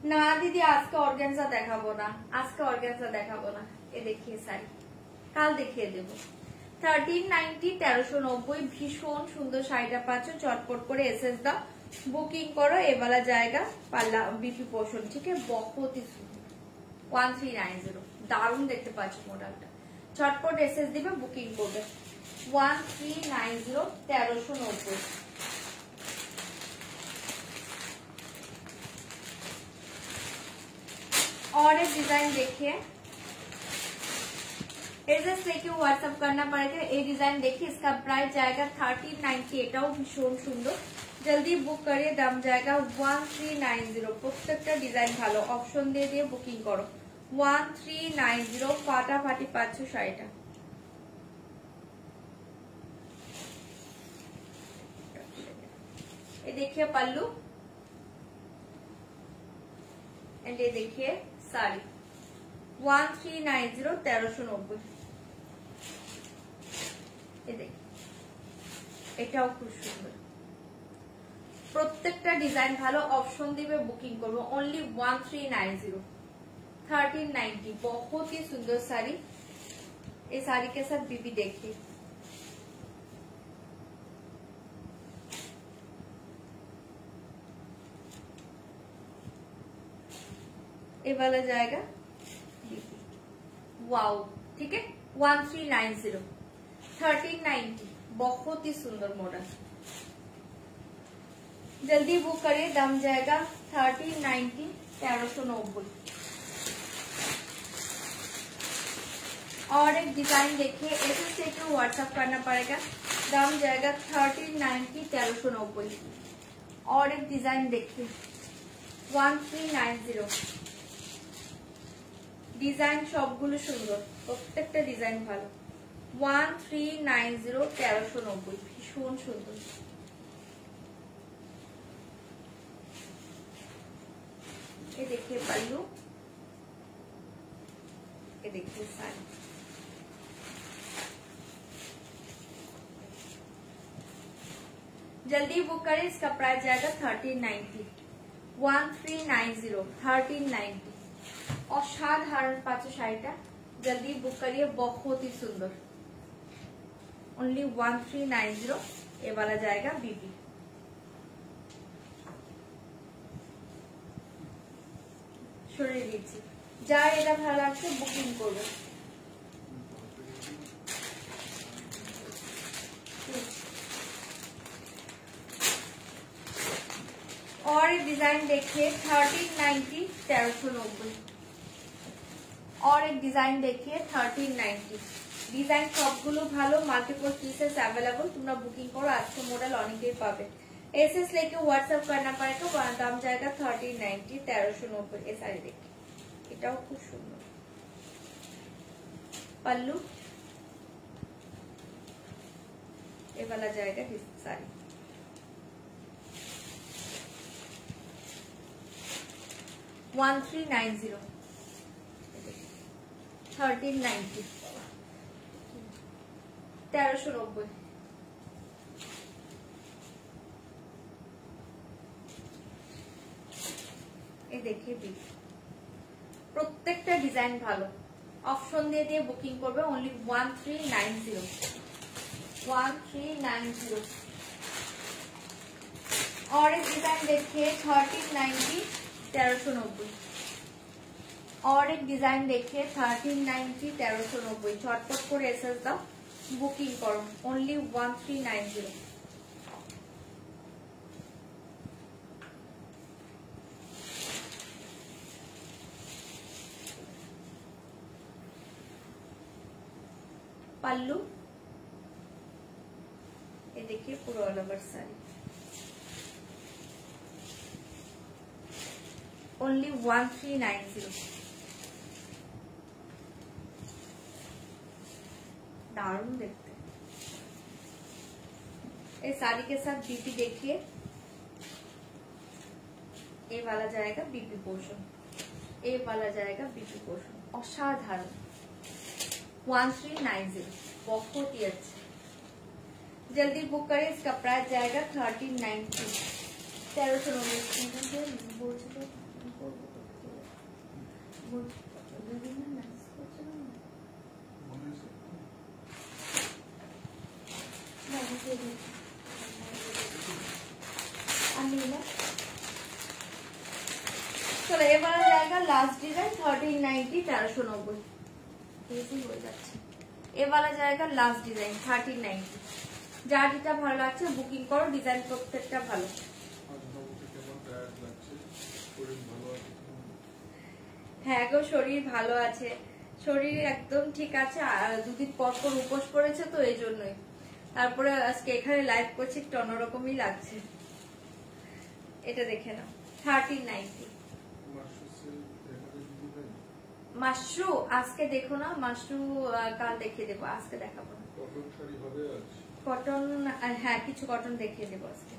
না দিদি আজকে অর্গানজা দেখাবো না, আজকে অর্গানজা দেখাবো না। এ দেখিয়ে শাড়ি কাল দেখিয়ে দেবো। 1390 1390 ভীষণ সুন্দর শাড়িটা পাচ্ছ। চটপট করে এসএস দাও, बुकिंग करो, ये वाला जाएगा पाल्ला बीपी पोर्शन, ठीक है। बहुत ही सुंदर 1390 दारुण देखते पाচ্ছ মডেলটা। চটপট এসএস দিবে, বুকিং করবে 1390 1390। और एक डिजाइन देखिए, एड्रेस लेके व्हाट्सएप करना पड़ेगा। ये डिजाइन देखिए, इसका प्राइस जाएगा 1390। এটাও ভীষণ সুন্দর, जल्दी बुक करिए, दाम जाएगा 1390। প্রত্যেকটা ডিজাইন ভালো, অপশন দিয়ে দিয়ে বুকিং করো 1390। ফাটাফাটি পাচ্ছ শাড়িটা। ये देखिए पल्लू, एंड ये देखिए साड़ी 1390 1390। ये देखिए, এটাও খুব সুন্দর, প্রত্যেকটা ডিজাইন ভালো, অপশন দিবে বুকিং করবো ओनली 1390 1390। बहुत ही सुंदर साड़ी। इस साड़ी के साथ बीबी देखिए, ये वाला जाएगा बीबी, वाओ, ठीक है। 1390 1390, बहुत ही सुंदर मॉडल। जल्दी बुक करिए, दाम जाएगा 1390 1390। और एक डिजाइन देखिए, ऐसे से व्हाट्सएप करना पड़ेगा, दाम जाएगा 1390 1390। और एक डिजाइन देखिए 1390। ডিজাইন সবগুলো সুন্দর, প্রত্যেকটা ডিজাইন ভালো। 1390 1390, ভীষণ সুন্দর। ये देखिए पल्लू, ये देखिए साड़ी। जल्दी बुक करें, इसका प्राइस जाएगा 1390 1390 1390। অসাধারণ পাচ্ছ শাড়িটা, जल्दी बुक करिए, बहुत ही सुंदर ओनली 1390। ये वाला जाएगा बीबी। সরিয়ে দিচ্ছি, যা এটা ভালো লাগছে বুকিং করবে। और डिजाइन देखिए 1390 1390। और एक डिजाइन देखिए 1390। ডিজাইন সবগুলো ভালো, মাল্টিপল পিসেস अवेलेबल। তোমরা বুকিং করো, আজকে মডেল অনেকেই পাবে। एसएस लेके व्हाट्सएप करना पड़ेगा, दाम जाएगा 1390 1390। ये साड़ी देखिए, এটাও খুব সুন্দর। पल्लू, ये वाला जाएगा साड़ी। वन 1390 1390 1390। ये देखिए भी, প্রত্যেকটা ডিজাইন ভালো, অপশন দিয়ে দিয়ে বুকিং করবে ओनली 1390 1390। और एक डिजाइन देखिए 1390 1390। और एक डिजाइन देखिए 1390 1390। झटपट করে এসএস দাও, বুকিং করো ओनली 1390। पल्लू, ये देखिए पूरा ऑल ओवर साड़ी ओनली 1390। दारुण देखते हैं। इस साड़ी के साथ बीपी देखिए, ये वाला जाएगा बीपी पोर्शन, ये वाला जाएगा बीपी पोर्शन। असाधारण 1390, बहुत ही अच्छा। जल्दी बुक करें, इसका प्राइस जाएगा 1390 1390। আমি ये वाला जाएगा लास्ट डिजाइन 1390 1390 इजी हो যাচ্ছে ये वाला जाएगा लास्ट डिजाइन 1390 যার যেটা ভালো লাগছে বুকিং করো ডিজাইন প্রত্যেকটা ভালো হ্যাঁ গো শরীর ভালো আছে শরীর একদম ঠিক আছে দুদিন পর পর উপোস করেছে তো এই জন্যই তারপরে আজকে এখানে লাইভ করছি একটু অন্যরকমই লাগছে এটা দেখে নাও 1390 মাশরু আজকে দেখো না মাশরু কাল দেখিয়ে দেবো আজকে দেখাবো कॉटन है কিছু कॉटन দেখিয়ে দেবো আজকে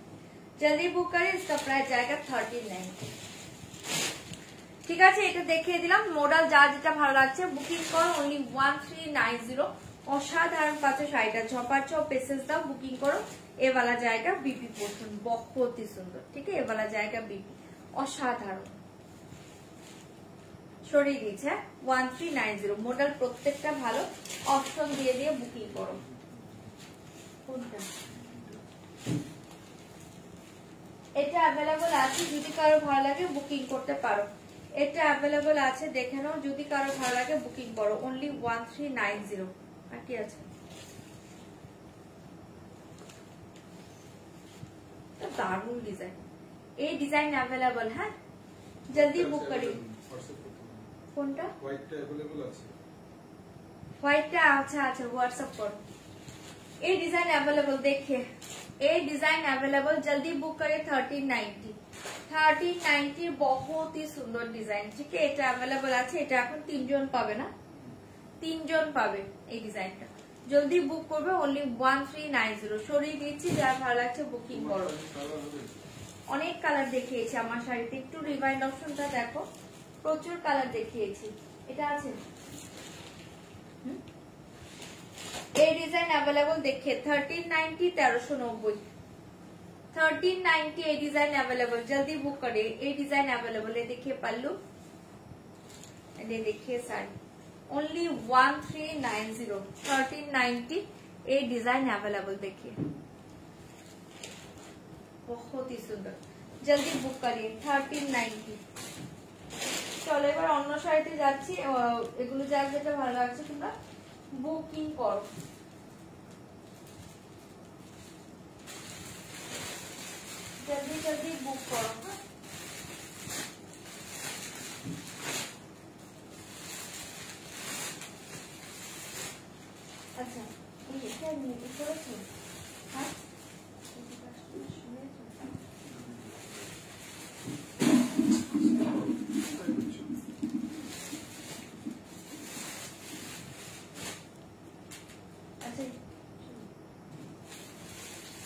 जल्दी बुक करें इसका प्राइस जाएगा 1390 ঠিক আছে এটা দেখিয়ে দিলাম মডেল যা যেটা ভালো লাগছে বুকিং করো অনলি 1390 অসাধারণ পাচ্ছে শাড়িটা ঝপার চপ পেসেস দাও বুকিং করো এ वाला जाएगा बीपी पोर्शन बहुत ही सुंदर ठीक है ये वाला जाएगा बीपी অসাধারণ সরিয়ে দিয়েছে 1390 মডেল প্রত্যেকটা ভালো অপশন দিয়ে দিয়ে বুকিং করো কোনটা এটা अवेलेबल আছে যদি কারো ভালো লাগে বুকিং করতে পারো এটা अवेलेबल আছে দেখে নাও যদি কারো ভালো লাগে বুকিং করো অনলি 1390 আর কি আছে তো দারুণ ডিজাইন এই ডিজাইন अवेलेबल है जल्दी बुक करिए কোনটা হোয়াইটটা अवेलेबल আছে হোয়াইটটা আচ্ছা আচ্ছা WhatsApp করো ये डिजाइन अवेलेबल देखिए ये डिजाइन अवेलेबल जल्दी बुक करिए 1390 बहुत ही सुंदर डिजाइन ठीक है এটা अवेलेबल আছে এটা এখন তিনজন পাবে না তিনজন পাবে এই ডিজাইনটা জলদি বুক করবে only 1390 সরিয়ে দিচ্ছি যার ভালো লাগছে বুকিং করো অনেক কালার দেখিয়েছি আমার শাড়িতে একটু রিভাইন্ড অপশনটা দেখো প্রচুর কালার দেখিয়েছি এটা আছে ये डिजाइन अवेलेबल देखिए 1390 1390 1390 ये डिजाइन अवेलेबल जल्दी बुक करिए ये डिजाइन अवेलेबल है देखिए पल्लू ये देखिए साड़ी ओनली 1390 1390 ये डिजाइन अवेलेबल देखिए बहुत ही सुंदर जल्दी बुक करिए 1390 চলো এবার অন্য শাড়িতে যাচ্ছি এগুলো যা যেটা ভালো লাগছে তোমরা বুকিং করো जल्दी जल्दी बुक करो अच्छा ये क्या नहीं करो हाँ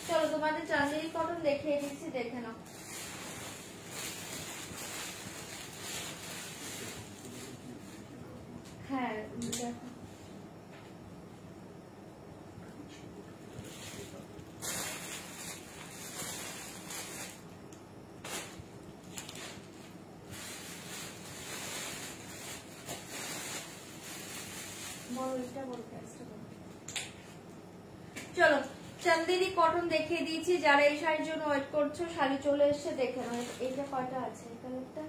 চলো তোমাদের চাঁদেরি কটন দেখিয়ে দিচ্ছি দেখে নাও হ্যাঁ দেখো চলো চন্দেরি কটন দেখিয়ে দিয়েছি যারা এই শাড়ির জন্য ওয়েট করছো শাড়ি চলে এসেছে দেখে নাও এইটা কয়টা আছে এই কালারটা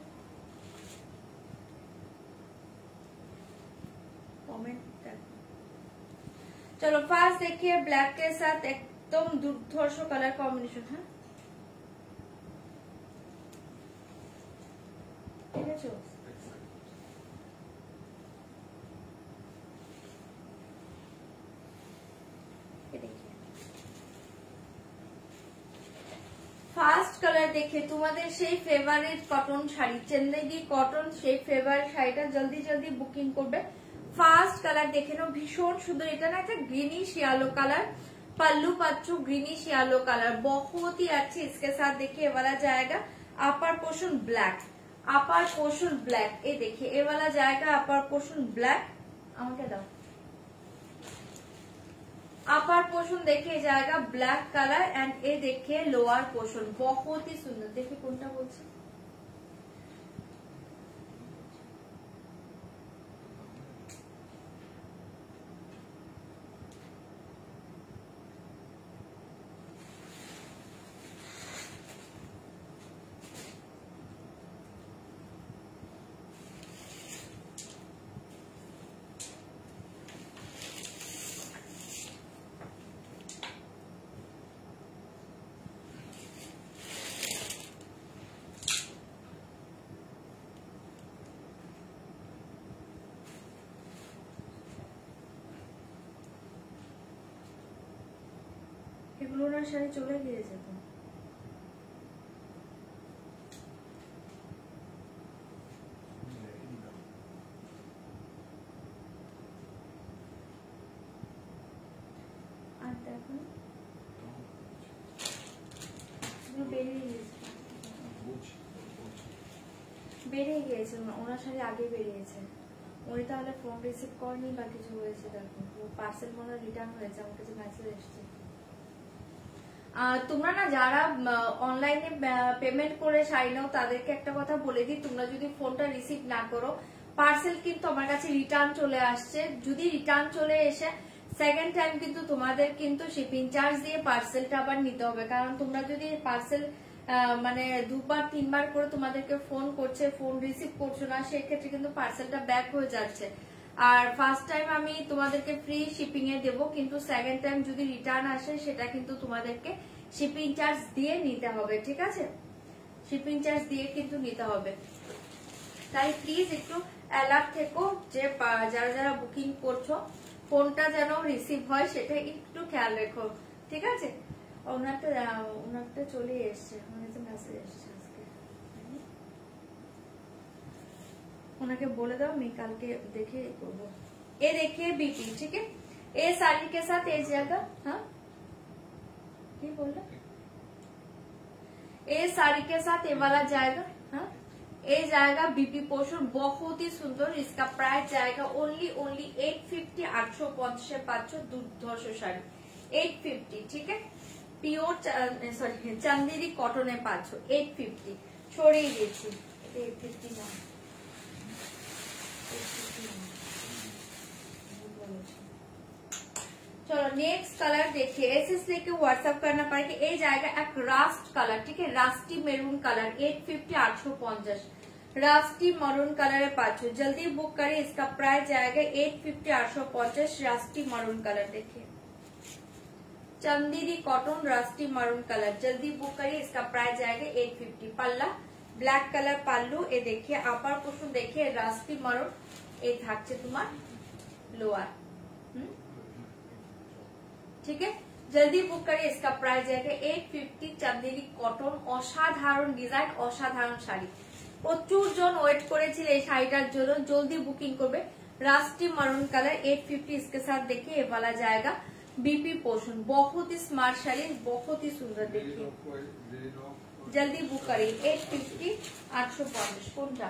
कमेंट चलो फास्ट देखिए ब्लैक के साथ एकदम दुर्धर्ष कलर कॉम्बिनेशन है ठीक है ফার্স্ট কালার দেখে তোমাদের সেই favourite cotton sari Chennai cotton সেই ফেভারিট শাড়িটা জলদি জলদি বুকিং করবে ফার্স্ট কালার দেখে নাও ভীষণ সুন্দর এটা না একটা ग्रीनिश येलो कलर पल्लू पच्चू ग्रीनिश येलो कलर बहुत ही अच्छी इसके साथ देखिए वाला जाएगा अपर पोर्शन ब्लैक ये देखिए ये वाला जाएगा अपर पोर्शन ब्लैक আমাকে দাও अपर पोर्शन देखिए जाएगा ब्लैक कलर एंड ये देखिए लोअर पोर्शन बहुत ही सुंदर देखिए কোনটা বলছি শাড়ি চলে গিয়েছে তো। আর দেখো বেরিয়ে গিয়েছে, ওনার শাড়ি আগে বেরিয়েছে। উনি তাহলে ফোন রিসিভ করেনি বা কিছু হয়েছে, দেখো পার্সেল মনে রিটার্ন হয়েছে, আমার কাছে মেসেজ এসেছে। তোমরা না যারা অনলাইনে পেমেন্ট করে শাড়ি নাও তাদেরকে একটা কথা বলে দিই, তোমরা যদি ফোনটা রিসিভ না করো পার্সেল কিন্তু আমার কাছে রিটার্ন চলে আসছে। যদি রিটার্ন চলে এসে সেকেন্ড টাইম কিন্তু তোমাদের কিন্তু শিপিং চার্জ দিয়ে পার্সেলটা আবার নিতে হবে। কারণ তোমরা যদি পার্সেল মানে দুবার তিনবার করে তোমাদেরকে ফোন করছে, ফোন রিসিভ করছো না, সেক্ষেত্রে কিন্তু পার্সেলটা ব্যাক হয়ে যাচ্ছে। আর ফার্স্ট টাইম আমি তোমাদেরকে ফ্রি শিপিং এ দেবো, কিন্তু সেকেন্ড টাইম যদি রিটার্ন আসে সেটা কিন্তু তোমাদেরকে শিপিং চার্জ দিয়ে নিতে হবে, ঠিক আছে? শিপিং চার্জ দিয়ে কিন্তু নিতে হবে। তাই প্লিজ একটু অ্যালার্ট থেকো যে যারা যারা বুকিং করছো ফোনটা যেন রিসিভ হয় সেটা একটু খেয়াল রেখো, ঠিক আছে? ওনারটা চলে এসছে, মেসেজ এসছে আজকে, ওনাকে বলে দাও আমি কালকে দেখে করবো। ये देखिए बीपी, ठीक है? ये साड़ी के साथ ये जाएगा, हाँ क्या बोल रहे? ये साड़ी के साथ ये वाला जाएगा, हाँ ये जाएगा बीपी पोर्शन, बहुत ही सुंदर। इसका प्राइस जाएगा ओनली 850, 850 500 200 শাড়ি 850, ঠিক है? পিওর সরি চান্দেরি কটনে 500 850 ছড়িয়ে দিয়েছি। 850 না, चलो नेक्स्ट कलर देखिए, ऐसे लेके व्हाट्सएप करना पड़ेगा। ये जाएगा एक रास्ट कलर, ठीक है? रास्टी मेरून कलर 850 850 रास्टी मरून कलर है 500। जल्दी बुक करें, इसका प्राइस जाएगा 850 850 रास्टी मरून कलर। देखिए चंदेरी कॉटन रास्टी मरून कलर, जल्दी बुक करिए, इसका प्राइस जाएगा 850। पल्ला ब्लैक कलर पाल्लू, ये देखिए अपर पोर्शन देखिए रास्टी मरून, ये থাকছে তোমার लोअर, ठीक है? जल्दी बुक करिए, इसका प्राइस जाएगा 850। चंदेरी कॉटन असाधारण डिजाइन, असाधारण শাড়ি, প্রচুর জন ওয়েট করেছিল এই শাড়িটার জন্য, জলদি বুকিং করবে। रास्टी मरून कलर 850, इसके साथ देखिए ये वाला जाएगा बीपी पोर्शन, बहुत ही स्मार्ट शाड़ी, बहुत ही सुंदर। देखिए जल्दी बुक करिए 850 850 কোনটা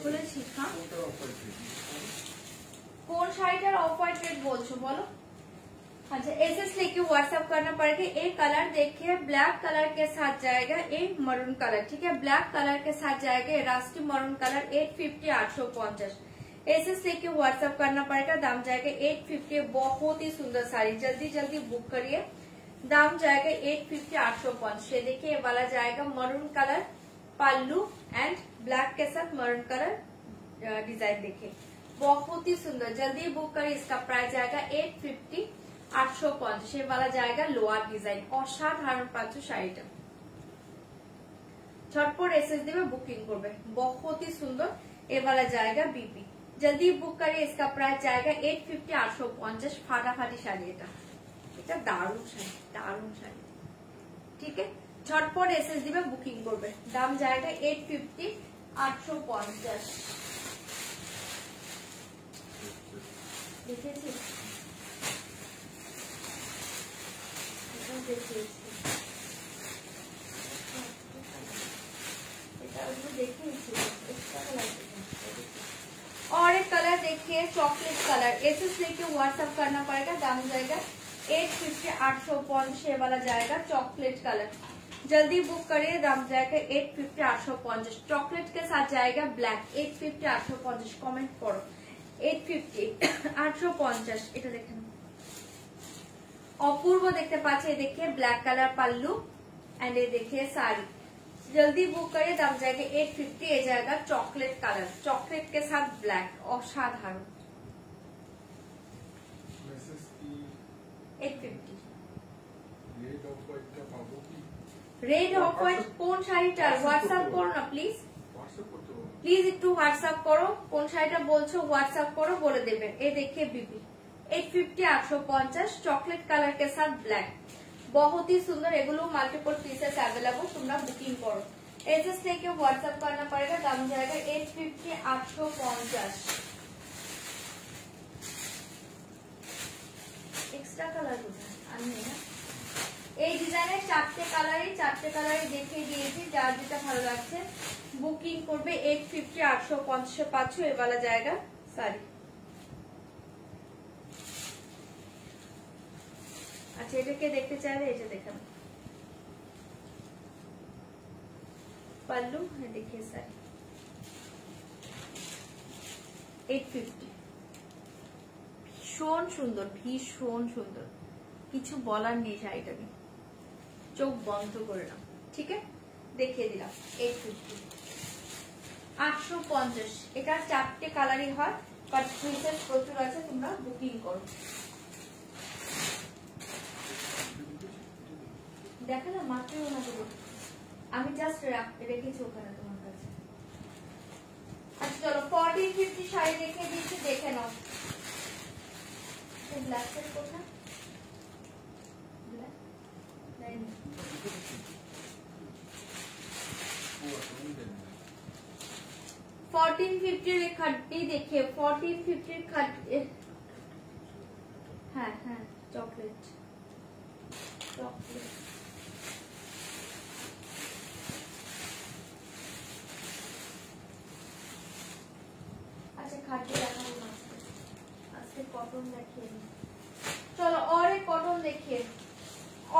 বলেছি? হ্যাঁ কোন শাড়িটার অফ হোয়াইট রেড বলছো বলো? अच्छा एसएस लेके व्हाट्सएप करना पड़ेगा। एक कलर देखिए ब्लैक कलर के साथ जाएगा, एक मरून कलर, ठीक है? ब्लैक कलर के साथ जाएगा रास्टी मरून कलर 850 850 एसएस लेके व्हाट्सएप करना पड़ेगा। दाम जाएगा 850, बहुत ही सुंदर साड़ी, जल्दी जल्दी बुक करिए। दाम जाएगा 850 850। ये देखिए ये वाला जाएगा maroon colour pallu and black के साथ मरून कलर डिजाइन, देखिए बहुत ही सुंदर, जल्दी बुक करिए। इसका प्राइस जाएगा 850 850। ये वाला जाएगा लोअर डिजाइन, असाधारण 500 শাড়িটা झटपट एसएस दिवे बुकिंग करबे, बहुत ही सुंदर। ये वाला जाएगा बीपी, जल्दी बुक करिए, इसका प्राइस जाएगा 850 850। फाटाफाटी শাড়ি, এটা দারুণ শাড়ি, দারুণ শাড়ি, ठीक है? झटपट एसएस दिवे बुकिंग करबे। दाम जाएगा 850 850। দেখেছি और एक कलर देखिए चॉकलेट कलर, एसएस लेके व्हाट्सएप करना पड़ेगा। दाम जाएगा 850 850। ये वाला जाएगा चॉकलेट कलर, जल्दी बुक करिए। दाम जाएगा 850 850। चॉकलेट के साथ जाएगा ब्लैक 850 850। कमेंट करो 850 850। এটা দেখেন অপূর্ব দেখতে পাচ্ছে, देखिए ब्लैक कलर पल्लू एंड ये देखिए साड़ी, जल्दी बुक करिए। दाम जाएगा 850। ये जाएगा चॉकलेट कलर, चॉकलेट के साथ ब्लैक, असाधारण 850। রেড অফ হোয়াইট কোন শাড়িটার হোয়াটসঅ্যাপ করো না প্লিজ, প্লিজ একটু হোয়াটসঅ্যাপ করো, কোন শাড়িটা বলছো হোয়াটসঅ্যাপ করো, বলে দেবেন। এই देखिए बीबी 850 850 चॉकलेट कलर के साथ ब्लैक, बहुत ही सुंदर। एगुलो मल्टीपल पीसेस अवेलेबल, तुमरा बुकिंग करो। एसएस लेके व्हाट्सएप करना पड़ेगा, दाम जाएगा 850 850। एक्स्ट्रा कलर आनी ना, এই ডিজাইনের চারটে কালারই দেখিয়ে দিয়েছি, যার যেটা ভালো লাগছে বুকিং করবে। 850 850 পাচ্ছো এ वाला জায়গা শাড়ি। আচ্ছা, এটাকে দেখতে চাইলে এটা দেখেন, पल्लू है देखिए साड़ी 850, ভীষণ সুন্দর, ভীষণ সুন্দর, কিছু বলার নেই শাড়িটা নিয়ে, চোখ বন্ধ করে নাও। ঠিক আছে, দেখিয়ে দিলাম 850 850। এটা চারটে কালারই হয়, বাট পিসেস প্রচুর আছে, তোমরা বুকিং করো। দেখো না মাত্র ওনাকে, আমি জাস্ট রেখেছি ওখানে তোমার কাছে। আচ্ছা চলো 1450 শাড়ি দেখে দিচ্ছি, দেখে নাও। ব্ল্যাকের কোথা, 1450 खट्टी देखिए, 1450 खट, हाँ हाँ चॉकलेट चॉकलेट। अच्छा खट्टी रखा हुआ, कॉटन देखिए। चलो और एक कॉटन देखिए,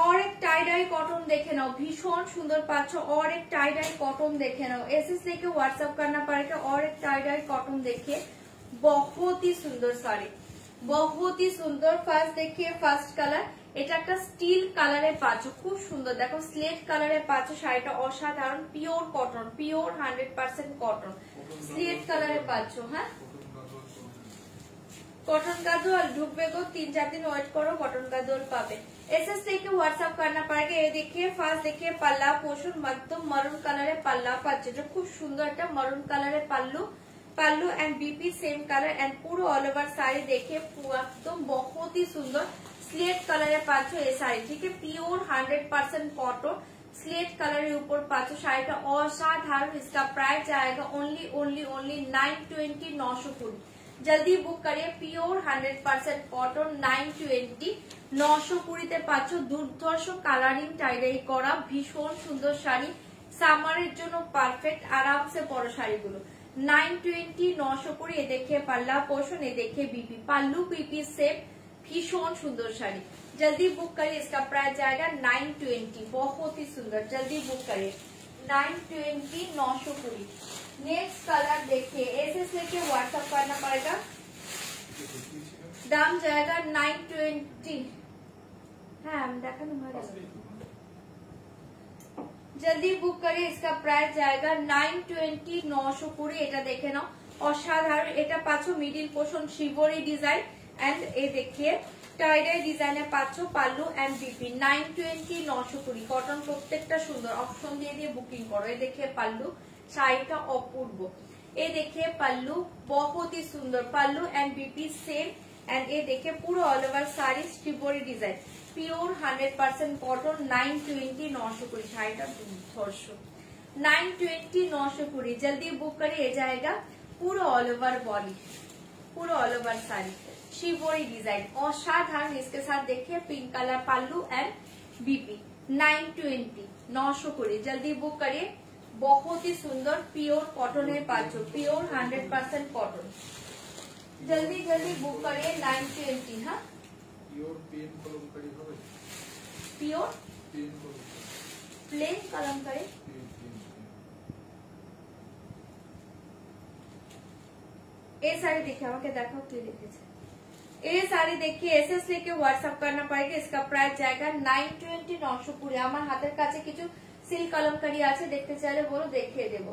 और एक टाई डाई कॉटन देखे नाओ, भीषण सुंदर पाच्छो। और एक टाई डाई कॉटन देखे नाओ, एसएस लेके व्हाट्सएप करना पड़ेगा। और एक टाई डाई कॉटन देखिए, बहुत ही सुंदर साड़ी, बहुत ही सुंदर। फार्स्ट देखिए, फार्स्ट कलर, এটা একটা স্টিল কালারে পাচ্ছো, খুব সুন্দর। দেখো স্লেট কালারে পাচ্ছো, শাড়িটা অসাধারণ, pure cotton, pure 100% cotton, slate কালারে পাচ্ছো। হ্যাঁ, कॉटन का दोल ढूंढने को 3-4 दिन वेट करो, कॉटन का दोल पावे। एसएस लेके व्हाट्सएप करना पड़ेगा। ये देखिए फार्स्ट देखिए पल्ला पोर्शन, एकदम मरून कलर पल्ला पाচ্ছে, जो खूब सुंदर একটা maroon colour pallu, pallu and BP same colour and पूरा ऑल ओवर साड़ी देखिए एकदम बहुत ही सुंदर स्लेट कलर पाচ্ছো এই শাড়ি। ঠিক है, পিওর 100% कॉटन स्लेट कलर ऊपर पाচ্ছো, শাড়িটা অসাধারণ। इसका प्राइस जाएगा ओनली 920, 920। जल्दी बुक करिए, पियोर 100% कॉटन 920, 920 পাচ্ছো। দুর্ধর্ষ কালারিং টাইডাই করা ভীষণ সুন্দর শাড়ি, সামারের জন্য পারফেক্ট, আরামসে পরো শাড়িগুলো। 920, 920। ये देखिए पल्ला पोर्शन, ये देखिए बीपी, पल्लू बीपी सेम, भीषण सुंदर शाड़ी। जल्दी बुक करिए, इसका प्राइस जाएगा 920, बहुत ही सुंदर। जल्दी बुक करिए 920, 920। नेक्स्ट कलर देखिए, एसएस लेके व्हाट्सएप करना पड़ेगा, दाम जाएगा 920। हाँ देखा ना, जल्दी बुक करिए, इसका प्राइस जाएगा 920, 920। এটা দেখে নাও, অসাধারণ। এটা পাচ্ছো মিডিল পোর্শন শিবরি ডিজাইন এন্ড এই দেখিয়ে টাইডাই ডিজাইনে পাচ্ছো পাল্লু এন্ড বিপি। 920, 920 কটন, প্রত্যেকটা সুন্দর। অপশন দিয়ে দিয়ে বুকিং করো। এই দেখিয়ে পাল্লু, শাড়িটা অপূর্ব। এই দেখিए पल्लू, बहुत ही सुंदर पल्लू एंड बीपी सेम एंड ये देखिए पूरा all over sari Shivri design, pure 100% cotton. 920, 920 শাড়িটা দুর্ধর্ষ। 920, 920 जल्दी बुक करिए। जाएगा पूरा ऑल ओवर बॉडी, पूरा all over sari Shivri design असाधारण। इसके साथ देखिए pink colour pallu and BP. 920, 920 जल्दी बुक करिए, बहुत ही सुंदर पियोर कॉटन पाচ্ছো, पियोर 100% कॉटन। जल्दी जल्दी बुक करिए 920। हाँ, पियोर पेन कलमकारी হবে, पियोर पेन प्लेन कलमकारी। এই শাড়ি দেখে আমাকে দেখাও কি লিখেছে। এই শাড়ি देखिए, एसएस लेके व्हाट्सएप करना पड़ेगा। इसका प्राइस जाएगा 920, 920। আমার হাতের কাছে কিছু সিল্ক কলমকারি আছে, দেখতে চাইলে বলো, দেখিয়ে দেবো।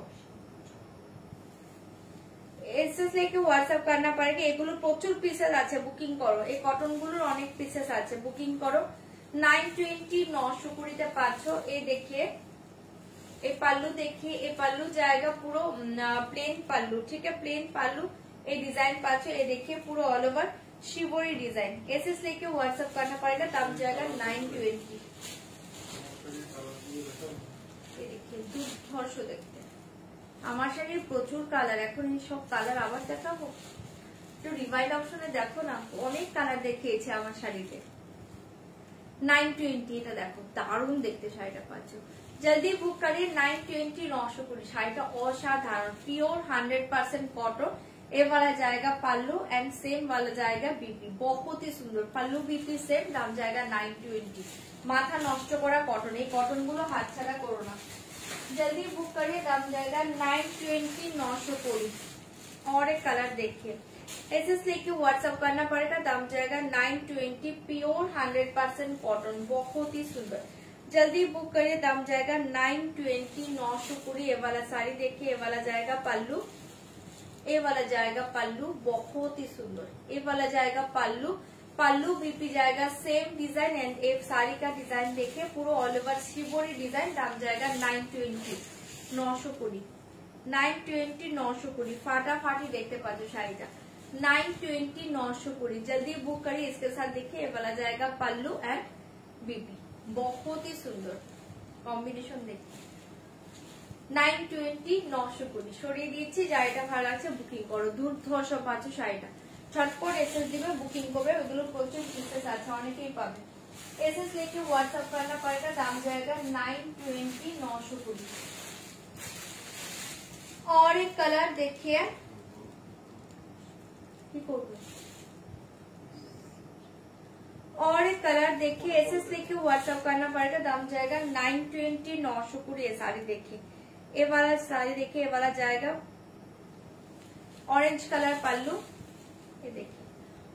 এসএস लेके व्हाट्सएप करना पड़ेगा। এগুলো প্রচুর পিসেস আছে, বুকিং করো। এই কটন গুলোর অনেক পিসেস আছে, বুকিং করো। 920, 920 তে পাচ্ছো। এই দেখিए এই পাল্লু, देखिए এই পাল্লু जाएगा পুরো প্লেন পাল্লু। ঠিক है, প্লেন পাল্লু, এই ডিজাইন পাচ্ছো। এই देखिए পুরো all over shibori design. SS लेके व्हाट्सएप करना पड़ेगा, दाम जाएगा 920। देखिए দুর্ধর্ষ দেখতে, আমার শাড়ির প্রচুর কালার, এখন এই সব কালার আবার দেখাবো? একটু রিভাইড অপশনে দেখো না, অনেক কালার দেখিয়েছে আমার শাড়িতে। 920 এটা দেখো, দারুণ দেখতে শাড়িটা পাচ্ছ। जल्दी बुक करिए 920 920। শাড়িটা অসাধারণ, পিওর 100% कॉटन। ये वाला जाएगा पल्लू एंड सेम वाला जाएगा बीपी, बहुत ही सुंदर पल्लू बीपी सेम, दाम जाएगा 920। माथा नष्ट करा कॉटन, এই কটন গুলো হাতছাড়া করো না। जल्दी बुक करिए, दाम जाएगा 920 920। और एक कलर देखिए, एसएस लेके व्हाट्सएप करना पड़ेगा, दाम जाएगा 920, प्योर 100% कॉटन, बहुत ही सुंदर। जल्दी बुक करिए, दाम जाएगा 920 920। ये वाला साड़ी देखिए, ये वाला जाएगा पल्लू, ये वाला जाएगा पल्लू, बहुत ही सुंदर। ये वाला जाएगा पल्लू, पल्लू बीपी जाएगा सेम डिजाइन एंड एक साड़ी का डिजाइन देखिए, पूरा ऑल ओवर शिवोरी डिजाइन, दाम जाएगा 920 920। 920 920 फाटाफाटी देखते पाते शाड़ीटा 920 920। जल्दी बुक करिए। इसके साथ देखिए ये वाला जाएगा पल्लू एंड बीपी, बहुत ही सुंदर कॉम्बिनेशन देखिए। 920 920 সরিয়ে দিয়েছি। শাড়িটা ভালো লাগছে বুকিং করো, দুর্ধর্ষ পাচ্ছ শাড়িটা। ছটপট এসএস দিবে, বুকিং করবে, ওগুলো প্রচুর পিসেস আছে, অনেকেই পাবে। एसएस लेके व्हाट्सएप करना पड़ेगा, दाम जाएगा 920 920। और एक कलर देखिए, और एक कलर देखिए, एसएस लेके व्हाट्सएप करना पड़ेगा, दाम जाएगा 920 920। ये साड़ी देखिए, ये वाला साड़ी देखिए, ये वाला जाएगा ऑरेंज कलर पल्लू, ये देखिए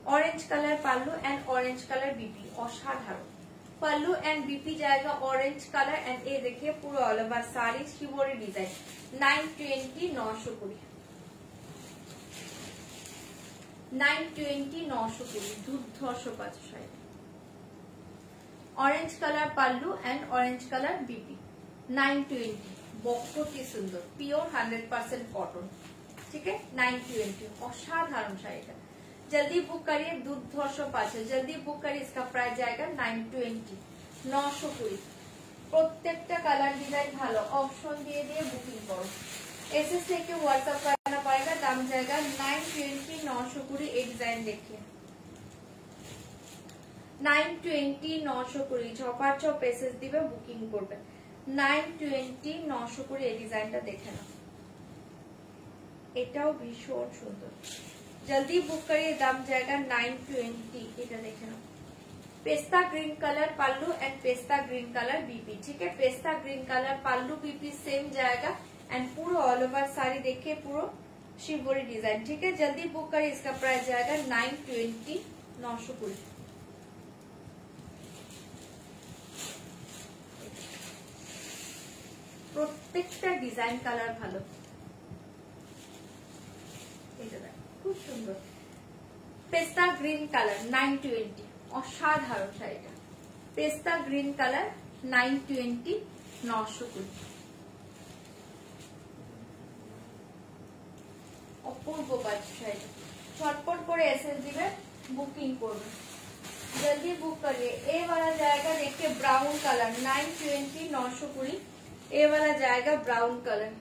orange colour pallu and orange colour BP, असाधारण पल्लू एंड बीपी जाएगा ऑरेंज कलर एंड ये देखिए पूरा ऑल ओवर साड़ी शिवोरी डिजाइन। 920 920 920 920 দুর্ধর্ষ পাচ্ছ sari. Orange colour pallu and orange colour BP 920, बहुत ही सुंदर प्योर 100% कॉटन, ठीक है। 920 असाधारण शाড়িটা। जल्दी बुक करिए, दुर्धर्ष पाচ্ছে। जल्दी बुक करिए, इसका प्राइस जाएगा 920 920। প্রত্যেকটা কালার ডিজাইন ভালো, অপশন দিয়ে দিয়ে বুকিং করো। एसएस लेके व्हाट्सएप करना पड़ेगा, दाम जाएगा 920 920। एक डिजाइन देखिए 920 920, ছপার ছপ এসএস দিবে, বুকিং করবে। 920 920 এই ডিজাইনটা দেখে নাও, এটাও ভীষণ সুন্দর। जल्दी बुक करिए, दाम जाएगा 920। এটা দেখে নাও, पेस्ता ग्रीन कलर पल्लू एंड पेस्ता ग्रीन कलर बीपी, ठीक है। पेस्ता green colour pallu BP same जाएगा एंड पूरा ऑल ओवर साड़ी देखिए, पूरा शिवोरी डिजाइन, ठीक है। जल्दी बुक करिए, इसका प्राइस जाएगा 920 920। প্রত্যেকটা ডিজাইন কালার ভালো, এটা দেখ খুব সুন্দর। পেস্তা গ্রিন কালার 920, অসাধারণ শাড়িটা। পেস্তা গ্রিন কালার 920 920, অপূর্ব পাচ্ছ শাড়িটা। ছটপট করে এসএস দিবে, বুকিং করবে। जल्दी बुक करिए। ए वाला जाएगा देखिए ब्राउन कलर 920 920। ए वाला जाएगा ब्राउन कलर।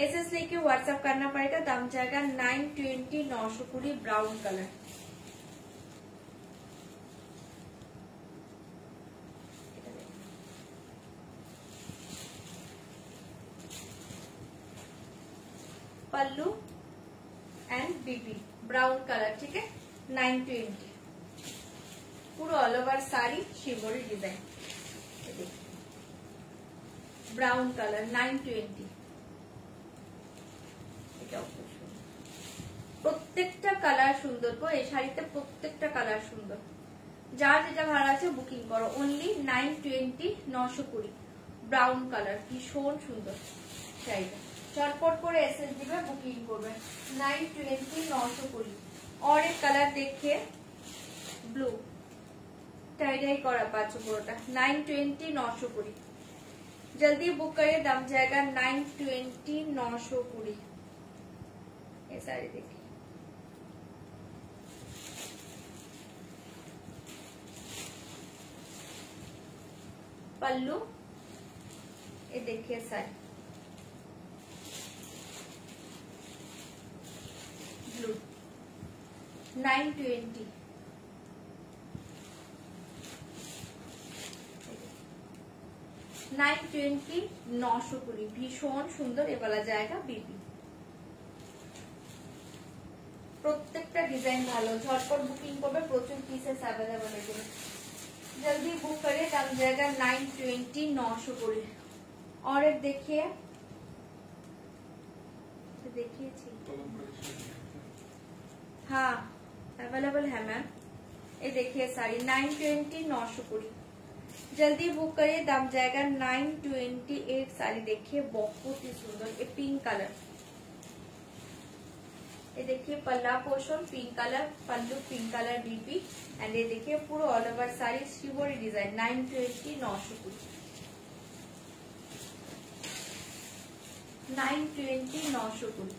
एसएस लेके व्हाट्सएप करना पड़ेगा, दाम जाएगा 920 920 brown colour. Pallu and BP brown colour, ठीक है। 920 पूरा ऑल ओवर साड़ी शिवोरी डिजाइन, ब्राउन कलर 920। প্রত্যেকটা কালার সুন্দর গো, এই শাড়িতে প্রত্যেকটা কালার সুন্দর। যার যেটা ভালো আছে বুকিং করো। অনলি 920 920 ব্রাউন কালার, ভীষণ সুন্দর শাড়িটা। চটপট করে এসএস দিবে, বুকিং করবে। 920 920। और एक कलर देखिए ब्लू, टाई डाई करा पाचो पुरोटा 920 920। जल्दी बुक करिए, दाम जाएगा 920 920। ये साड़ी देखिए पल्लू, ये देखिए साड़ी ब्लू 920, $920 920 ভীষণ সুন্দর। এ বলা জায়গা বিপি, প্রত্যেকটা ডিজাইন ভালো, ঝটপট বুকিং করবে, প্রচুর পিসেস অ্যাভেলেবল এগুলো, जल्दी बुक करिए, दाम जाएगा 920 920। और एक देखिए हाँ अवेलेबल है मैम, ये देखिए साड़ी 920 920, जल्दी बुक करिए, दाम जाएगा 920। एक साड़ी देखिए बहुत ही सुंदर, ये पिंक कलर, ये देखिए पल्ला portion pink colour, pallu pink colour BP, and ये देखिए पूरा ऑल ओवर साड़ी शिवोरी डिजाइन 920 920, 920 920।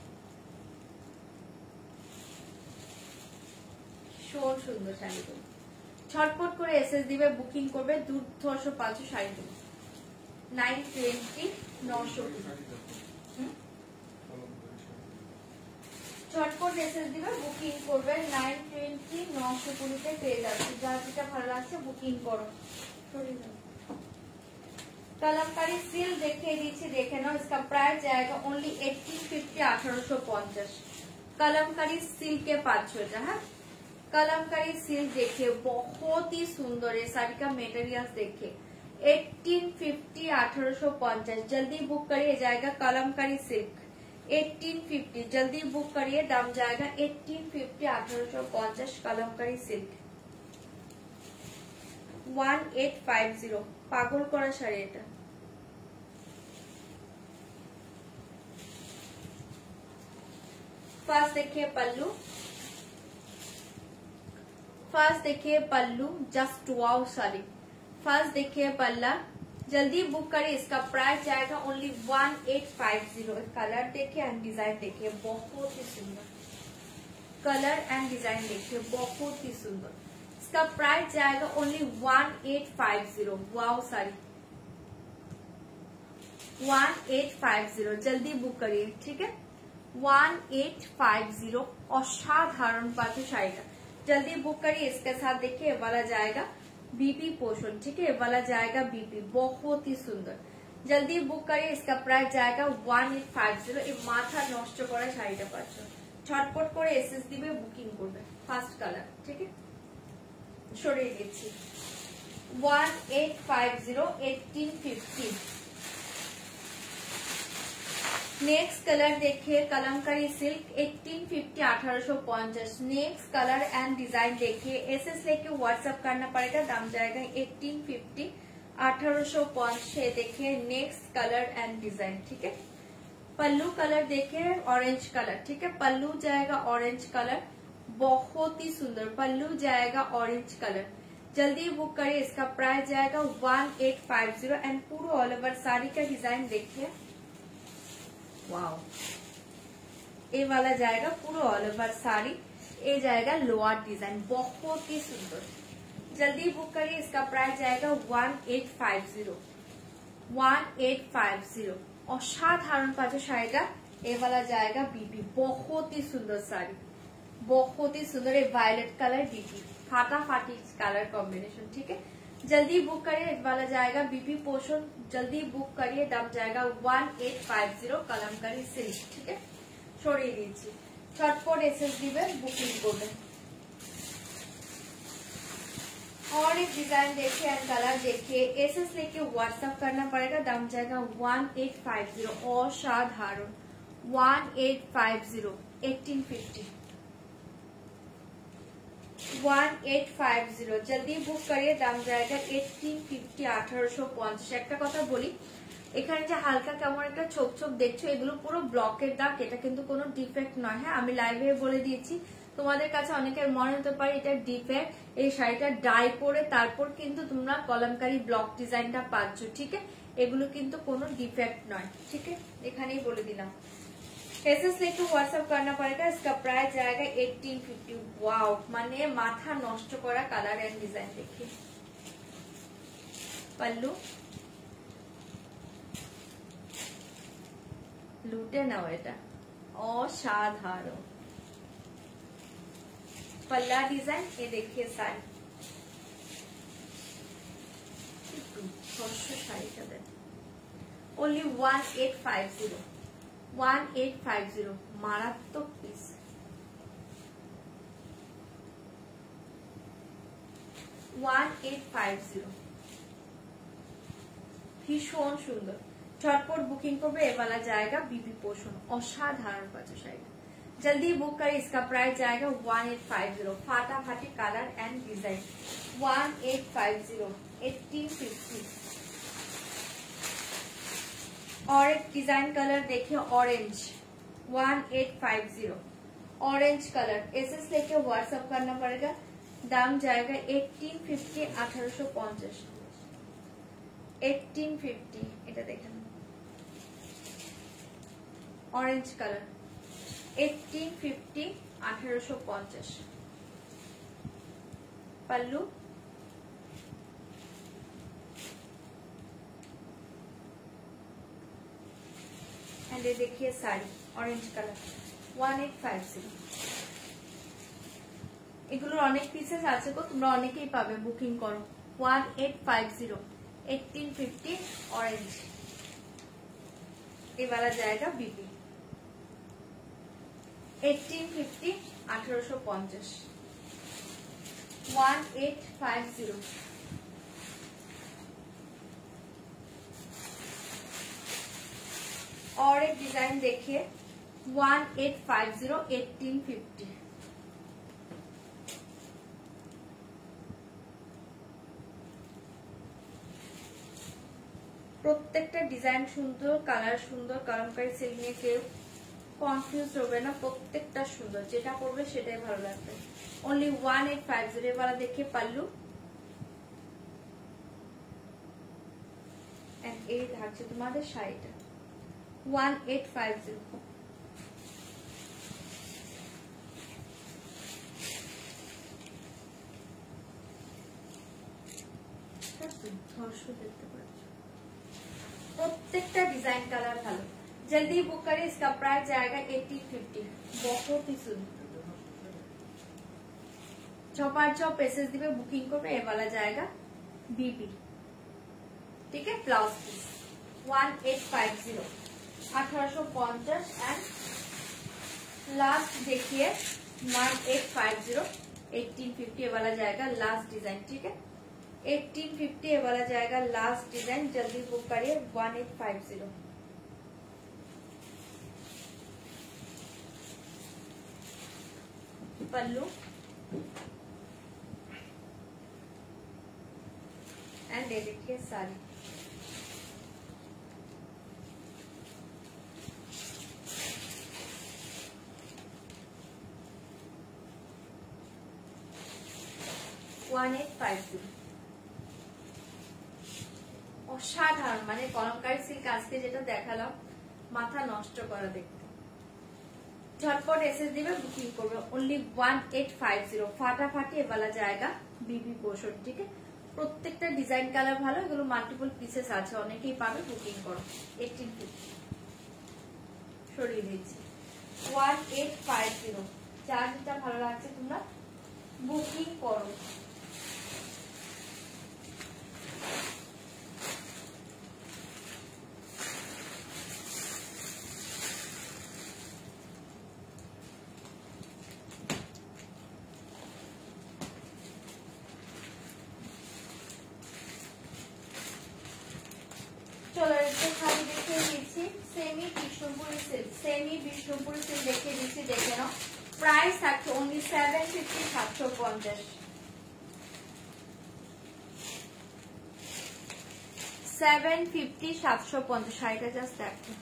ভীষণ সুন্দর শাড়িগুলো, ছটপট করে এসএস দিবে, বুকিং করবে, দুর্ধর্ষ পাঁচশো শাড়ি দেবে 920 920। ছটপট এসএস দিবে, বুকিং করবে 920 920 তে পেয়ে যাচ্ছে। যার যেটা ভালো লাগছে বুকিং করো। कलमकारी सिल्क देखिए दीजिए, देखे ना, इसका प्राइस जाएगा ओनली 1850 1850। कलमकारी सिल्क के 500 है। कलमकारी सिल्क देखिए बहुत ही सुंदर है, साड़ी का मेटेरियल देखिए 1850 1850। जल्दी बुक करिए, जाएगा कलमकारी सिल्क 1850, जल्दी बुक करिए, दाम जाएगा 1850 1850। कलमकारी सिल्क 1850, পাগল করা শাড়ি এটা। ফার্স্ট देखिए पल्लू, फर्स्ट देखिए पल्लू, जस्ट वाओ साड़ी। फर्स्ट देखिए पल्ला, जल्दी बुक करिए, इसका प्राइस जाएगा ओनली 1850। कलर देखिए एंड डिजाइन देखिए बहुत ही सुंदर, कलर एंड डिजाइन देखिए बहुत ही सुंदर। इसका प्राइस जाएगा ओनली 1850। वाओ साड़ी 1850, जल्दी बुक करिए, ठीक है 1850। असाधारण पाते शाड़ीटा, जल्दी बुक करिए। इसके साथ देखिए वाला जाएगा बीपी पोर्शन, ठीक है, वाला जाएगा बीपी, बहुत ही सुंदर। जल्दी बुक करिए, इसका प्राइस जाएगा 1850। ये माथा नष्ट करा शाड़ीटा पाচ্ছ, ছটপট করে এসএস দিবে, বুকিং করবে। ফার্স্ট কালার, ঠিক আছে, সরিয়ে দিচ্ছি 1850 1850। नेक्स्ट कलर देखिए Kalamkari silk 1850 1850। Next colour and design देखिए, एसएस लेके व्हाट्सएप करना पड़ेगा, दाम जाएगा 1850 1850। देखिए नेक्स्ट कलर एंड डिजाइन, ठीक है। पल्लू कलर देखिए ऑरेंज कलर, ठीक है, पल्लू जाएगा ऑरेंज कलर, बहुत ही सुंदर पल्लू जाएगा ऑरेंज कलर। जल्दी बुक करिए, इसका प्राइस जाएगा 1850। एंड पूरा ऑल ओवर साड़ी का डिजाइन देखिए, वाओ, ये वाला जाएगा पूरा ऑल ओवर साड़ी, ये जाएगा लोअर डिजाइन, बहुत ही सुंदर। जल्दी बुक करिए, इसका प्राइस जाएगा 1850 1850। असाधारण पाचो शाड़ीटा, ये वाला जाएगा बीपी, बहुत ही सुंदर साड़ी, बहुत ही सुंदर। ये वायलेट कलर बीपी, फाटाफाटी कलर कॉम्बिनेशन, ठीक है। जल्दी बुक करिए, वाला जाएगा बीपी पोर्शन, जल्दी बुक करिए, दाम जाएगा 1850। कलमकारी सिल्क, ठीक है, সরিয়ে দিচ্ছি, ছটপট এসএস দিবেন, বুকিং করবেন। और एक डिजाइन देखिए एंड कलर देखिए, एसएस लेके व्हाट्सएप करना पड़ेगा, दाम जाएगा 1850। असाधारण 1850 1850 1850। जल्दी बुक करिए, दाम जाएगा 1850 1850। একটা কথা বলি, এখানে যে হালকা কেমন একটা ছোপ ছোপ দেখছো, এগুলো পুরো ব্লকের দাগ, এটা কিন্তু কোনো ডিফেক্ট নয়। হ্যাঁ, আমি লাইভে বলে দিয়েছি, তোমাদের কাছে অনেকের মনে হতে পারে এটা ডিফেক্ট, এই শাড়িটা ডাই করে তারপর কিন্তু তোমরা কলমকারি ব্লক ডিজাইনটা পাচ্ছ, ঠিক আছে, এগুলো কিন্তু কোনো ডিফেক্ট নয়, ঠিক আছে, এখানেই বলে দিলাম। एसएस लेके व्हाट्सएप करना पड़ेगा, इसका प्राइस जाएगा 1850। वाओ, माने माथा नष्ट करा कलर एंड डिजाइन देखिए। पल्लू লুটে নাও এটা, অসাধারণ। पल्ला डिजाइन, ये देखिए साड़ी, ओनली 1850, 1850 मारात्मक पिस। ভীষণ সুন্দর, ঝটপট বুকিং করবে, এ वाला जाएगा बीबी पोषण, असाधारण पाचो शाড়ি। जल्दी बुक करें, इसका प्राइस जाएगा 1850, फाटाफाटी कलर एंड डिजाइन। 1850, 1850। और एक डिजाइन कलर देखिए ऑरेंज, 1850 ऑरेंज कलर। एसएस लेके व्हाट्सएप करना पड़ेगा, दाम जाएगा 1850, 1850, 1850। এটা দেখেন ऑरेंज कलर 1850, 1850 पल्लू। एंड ये देखिए साड़ी ऑरेंज कलर 1850। এগুলোর অনেক পিসেস আছে তো, তোমরা অনেকেই পাবে, বুকিং করো। 1850, 1850 ऑरेंज, ये वाला जाएगा बीबी। 1850, 1850, 1850। और एक डिजाइन देखिए 1850, 1850। প্রত্যেকটা ডিজাইন সুন্দর, কালার সুন্দর, কালামকারী সিল্ক নিয়ে কেউ কনফিউজ হবে না, প্রত্যেকটা সুন্দর, যেটা পড়বে সেটাই ভালো লাগবে। ओनली 1850 वाला देखिए पल्लू एंड এই থাকছে তোমাদের শাড়িটা 1850। দর্শক দেখতে পাচ্ছ প্রত্যেকটা ডিজাইন কালার ভালো, जल्दी बुक करें, इसका प्राइस जाएगा 1850। बहुत ही सुंदर, चौपार चौप पैसेज दिवे, बुकिंग को ये वाला जाएगा बीबी, ठीक है। ब्लाउज पीस 1850, 1850 एंड लास्ट देखिए 1850, 1850 ये वाला जाएगा लास्ट डिजाइन, ठीक है। 1850 ये वाला जाएगा लास्ट डिजाइन, जल्दी बुक करिए 1850। पल्लू एंड ये देखिए साड़ी, অসাধারণ, মানে কলমকারী সিল্ক আজকে যেটা দেখালাম মাথা নষ্ট করা দেখতে। झटपट एसएस दिवे, बुकिंग করবে, ओनली 1850, ফাটাফাটি এ वाला जाएगा बीबी पोषण, ठीक है। প্রত্যেকটা ডিজাইন কালার ভালো, এগুলো মাল্টিপল পিসেস আছে, অনেকেই পাবে, বুকিং করো। 1850 সরিয়ে দিচ্ছি 1850, যার যেটা ভালো লাগছে তোমরা বুকিং করো। चलो इसको खाली देखे दिচ্ছি semi Bishnupuri silk, semi Bishnupuri silk দেখে দিচ্ছি, দেখে নাও। প্রাইস থাকছে ओनली 750, 750, 750, 750 শাড়িটা জাস্ট দেখো।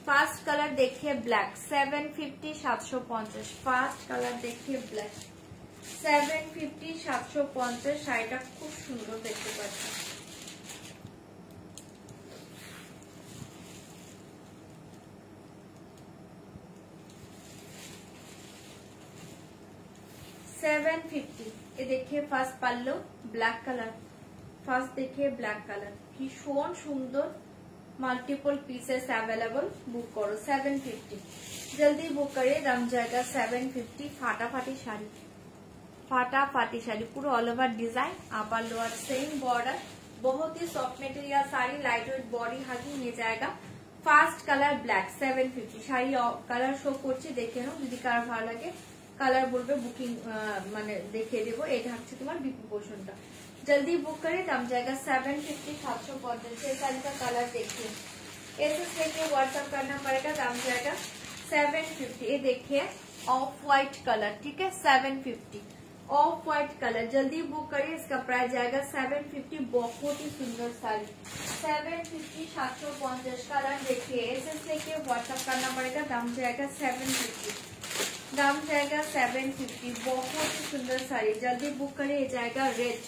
ফার্স্ট কালার देखिए ब्लैक, 750, 750, ফার্স্ট কালার देखिए ब्लैक, 750, 750 শাড়িটা খুব সুন্দর দেখতে পাচ্ছ। ये देखिए फार्स्ट पल्लू ब्लैक कलर, फार्स्ट देखिए ब्लैक कलर, भीषण सुंदर मल्टीपल पीसेस अवेलेबल, बुक करो 750, जल्दी बुक करिए, दाम जाएगा 750। फाटाफाटी शाड़ी, फाटाफाटी शाड़ी, पूरा all over design, upper lower same border, बहुत ही soft material sari, light weight body hugging নিয়ে जाएगा। First colour black 750 sari colour show করছি, দেখে নাও, যদি কার ভালো লাগে কালার বলবে, বুকিং মানে দেখিয়ে দেবো। এটা হচ্ছে তোমার বিপি পোর্শনটা, जल्दी बुक करें, दाम जाएगा 750 750। ये साड़ी का कलर देखिए, ऐसे लेके व्हाट्सएप करना पड़ेगा, दाम जाएगा 750। ये देखिए ऑफ व्हाइट कलर, ठीक है 750 ऑफ व्हाइट कलर, जल्दी बुक करिए, इसका प्राइस जाएगा 750। बहुत ही सुंदर साड़ी 750 750 कलर देखिए, ऐसे लेके व्हाट्सएप करना पड़ेगा, दाम जाएगा 750, दाम जाएगा 750। बहुत ही सुंदर साड़ी, जल्दी बुक करिए। ये जाएगा रेड,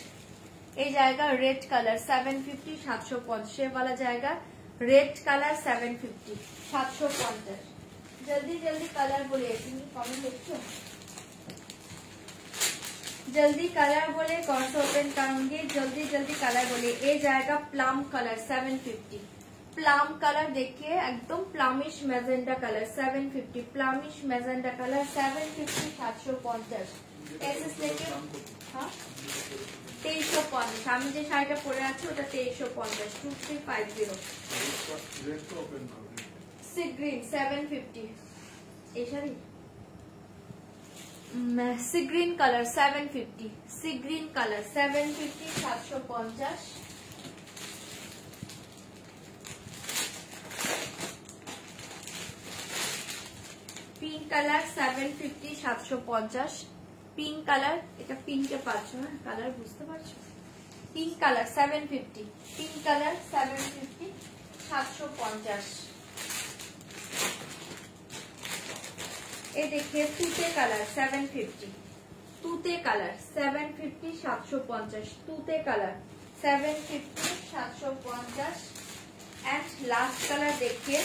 ये जाएगा रेड कलर 750 750 वाला जाएगा रेड कलर 750 750। जल्दी जल्दी कलर बोलिए, कमेंट लिखो, जल्दी कलर बोले, कौन सा ओपन करूंगी, जल्दी जल्दी कलर बोलिए। ये जाएगा प्लम कलर 750, प्लम कलर देखिए, एकदम प्लमिश मैजेंडा कलर 750, प्लमिश मैजेंडा कलर 750 750। ऐसे लेके हाँ 2350, আমি যে শাড়িটা পরে আছি ওটা 2350 2350। সি গ্রিন 750, এই sari C green colour 750, sea green colour 750 750। Pink colour 750 750, pink colour, এটা পিঙ্কে পাচ্ছ না, কালার বুঝতে পারছো, পিঙ্ক কালার 750, পিঙ্ক কালার 750 750। ये देखिए तूते कलर 750, तूते कलर 750 750, तूते कलर 750 750। एंड लास्ट कलर देखिए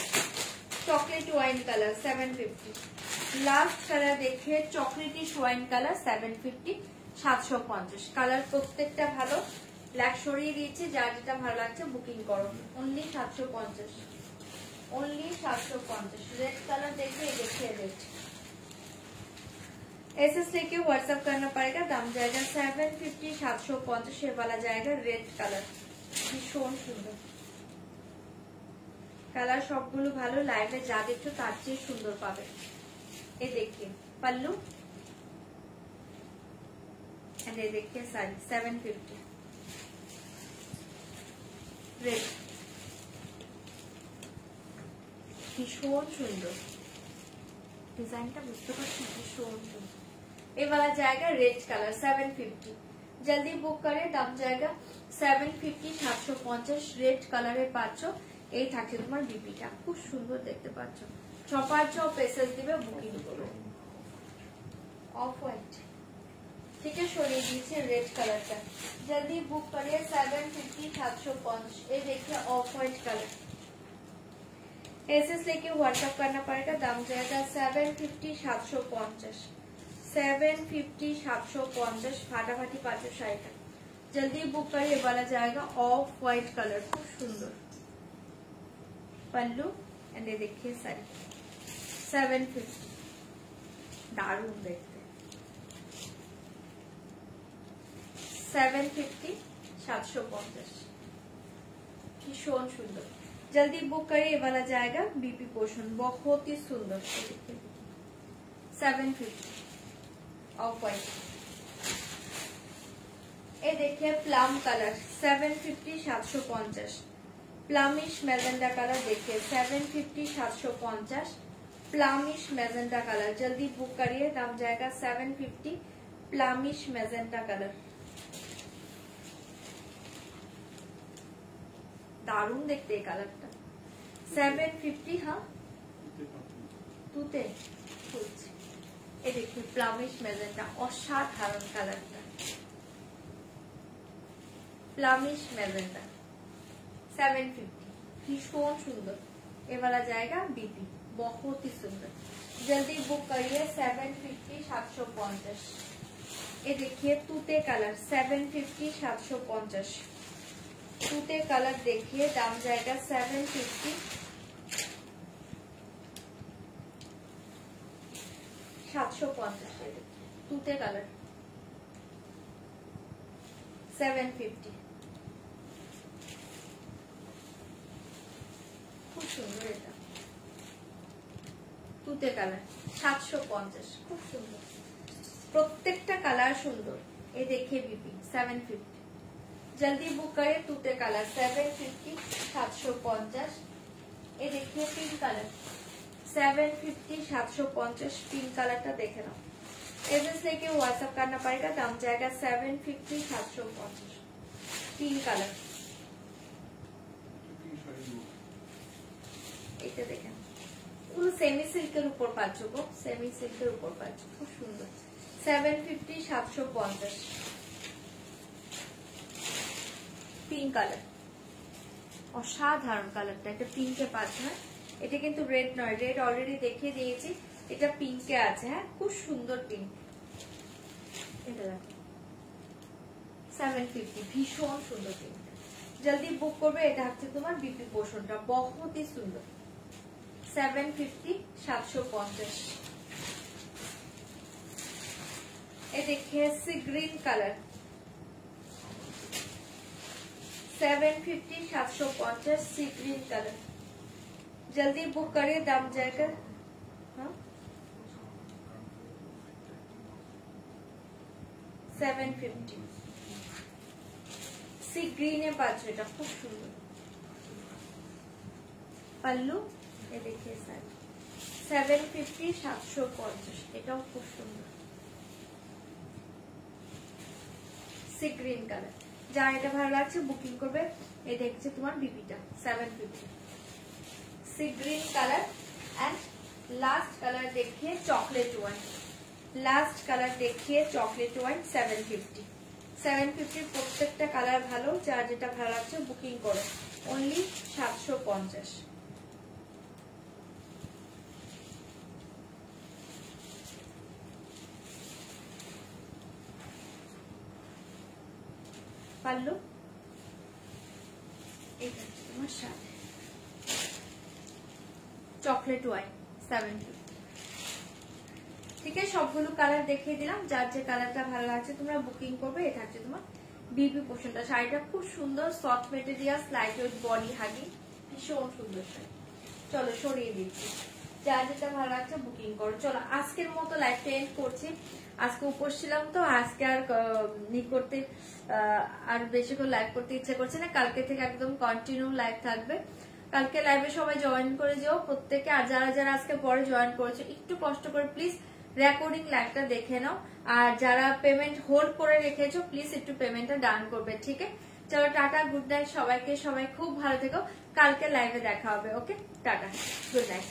chocolate wine colour 750, last colour देखिए चॉकलेटिश वाइन कलर 750 750। কালার প্রত্যেকটা ভালো, ব্ল্যাক সরিয়ে দিয়েছি, যার যেটা ভালো লাগছে বুকিং করো, অনলি 750, অনলি 750। रेड कलर देखिए, देखिए रेड, ऐसे लेके व्हाट्सएप करना पड़ेगा, दाम जाएगा 750 750। ये वाला जाएगा रेड कलर, ভীষণ সুন্দর কালার, সবগুলো ভালো, লাইভে যা দেখছো তার চেয়ে সুন্দর পাবে। ये देखिए पल्लू, एंड ये देखिए साड़ी 750 रेड, ভীষণ সুন্দর ডিজাইনটা, বুঝতে পারছি, ভীষণ সুন্দর। ये वाला जाएगा रेड कलर 750, जल्दी बुक करे, दाम जाएगा 750 750। रेड कलर पाচ্ছ, এই থাকছে তোমার বিপিটা, খুব সুন্দর দেখতে পাচ্ছ, ছপার ছপ পেসেস দিবে, বুকিং করো। অফ হোয়াইট ঠিক আছে, সরিয়ে দিয়েছে रेड कलरটা, जल्दी बुक करिए 750 750। ये देखिए ऑफ व्हाइट कलर, एसएस लेके व्हाट्सएप करना पड़ेगा, दाम जाएगा 750 750 750 750। फाटाफाटी पाचो शाড়িটা, जल्दी बुक करिए। वाला जाएगा ऑफ व्हाइट कलर, खूब सुंदर पल्लू, एंड ये देखिए साड़ी 750, दारुण देखते 750 750, भीषण सुंदर, जल्दी बुक करिए। ये वाला जाएगा बीपी पोर्शन, बहुत ही सुंदर 750 ऑफ व्हाइट। ये देखिए प्लम कलर 750 750, प्लमिश मैजेंडा कलर देखिए 750 750, प्लमिश मैजेंडा कलर, जल्दी बुक करिए, दाम जाएगा 750। प्लमिश मैजेंडा कलर, दारुण देखते हैं कलरটা 750। हाँ তুতে ফুলছে, এই দেখুন প্লামিশ মেজেন্টা, অসাধারণ কালারটা, प्लमिश मैजेंटा 750, भीषण सुंदर। ये वाला जाएगा बीपी, बहुत ही सुंदर, जल्दी बुक करिए 750 750। ये देखिए तूते कलर 750 750। তুতে কালার দেখিয়ে দাম জায়গা 750, 750 তুতে কালার 750। খুব সুন্দর এটা তুতে কালার 750, খুব সুন্দর, প্রত্যেকটা কালার সুন্দর। ये देखिए बीबी 750, जल्दी बुक करें तूते कलर 750, 750। ये देखिए पिंक कलर 750, 750 पिंक कलर का देखे ना, एड्रेस लेके व्हाट्सएप करना पड़ेगा, दाम जाएगा 750, 750 पिंक कलर। এটা দেখেন পুরো সেমি সিল্কের উপর পাচ্ছ গো, সেমি সিল্কের উপর পাচ্ছ, খুব সুন্দর। 750, 750 পিঙ্ক কালার, অসাধারণ কালারটা, এটা পিঙ্কে পাচ্ছ। হ্যাঁ এটা কিন্তু রেড নয়, রেড অলরেডি দেখিয়ে দিয়েছি, এটা পিঙ্কে আছে। হ্যাঁ খুব সুন্দর পিঙ্ক, এটা দেখো 750, ভীষণ সুন্দর পিঙ্ক। জলদি বুক করবে, এটা হচ্ছে তোমার বিপি পোর্শনটা, বহুত ही সুন্দর। 750, 750। ये देखिए सी ग्रीन कलर 750, 750 सी ग्रीन कलर, जल्दी बुक करिए, दाम जाएगा 750 सी ग्रीन है पाँच, এটা খুব সুন্দর। पल्लू ये देखिए सर 750, 750 এটাও খুব সুন্দর। সি গ্রিন কালার, যার এটা ভালো লাগছে বুকিং করবে। এই দেখছে তোমার বিপিটা 750 sea green colour. And last colour দেখিয়ে চকলেট ওয়াইন, লাস্ট কালার দেখিয়ে চকলেট ওয়াইন 750, 750 প্রত্যেকটা কালার ভালো, যার যেটা ভালো লাগছে বুকিং করো, অনলি 750। পাল্লু এটা তোমার সাথে চকলেট ওয়াইন 750। ঠিক আছে সবগুলো কালার দেখিয়ে দিলাম, যার যে কালারটা ভালো লাগছে তোমরা বুকিং করবে। এটা হচ্ছে তোমার বিবি পোর্শনটা, শাড়িটা খুব সুন্দর, soft material, light weight body হাগি, ভীষণ সুন্দর শাড়ি। চলো সরিয়ে দিচ্ছি, যার যেটা ভালো লাগছে বুকিং করো। চলো আজকের মতো লাইভটা এন্ড করছি। আজকে উপোস ছিলাম তো আজকে আর করতে আর বেশি করে লাইভ করতে ইচ্ছা করছে না, কালকে থেকে একদম কন্টিনিউ লাইভ থাকবে। কালকে লাইভে সবাই জয়েন করে যাও প্রত্যেকে, আর যারা যারা আজকে পরে জয়েন করেছে একটু কষ্ট করে প্লিজ রেকর্ডিং লাইভটা দেখে নাও, আর যারা পেমেন্ট হোল্ড করে রেখেছো প্লিজ একটু পেমেন্টটা ডান করবে। ঠিক আছে চলো টাটা, গুড নাইট সবাইকে, সবাই খুব ভালো থেকো, কালকে লাইভে দেখা হবে। ওকে টাটা, গুড নাইট।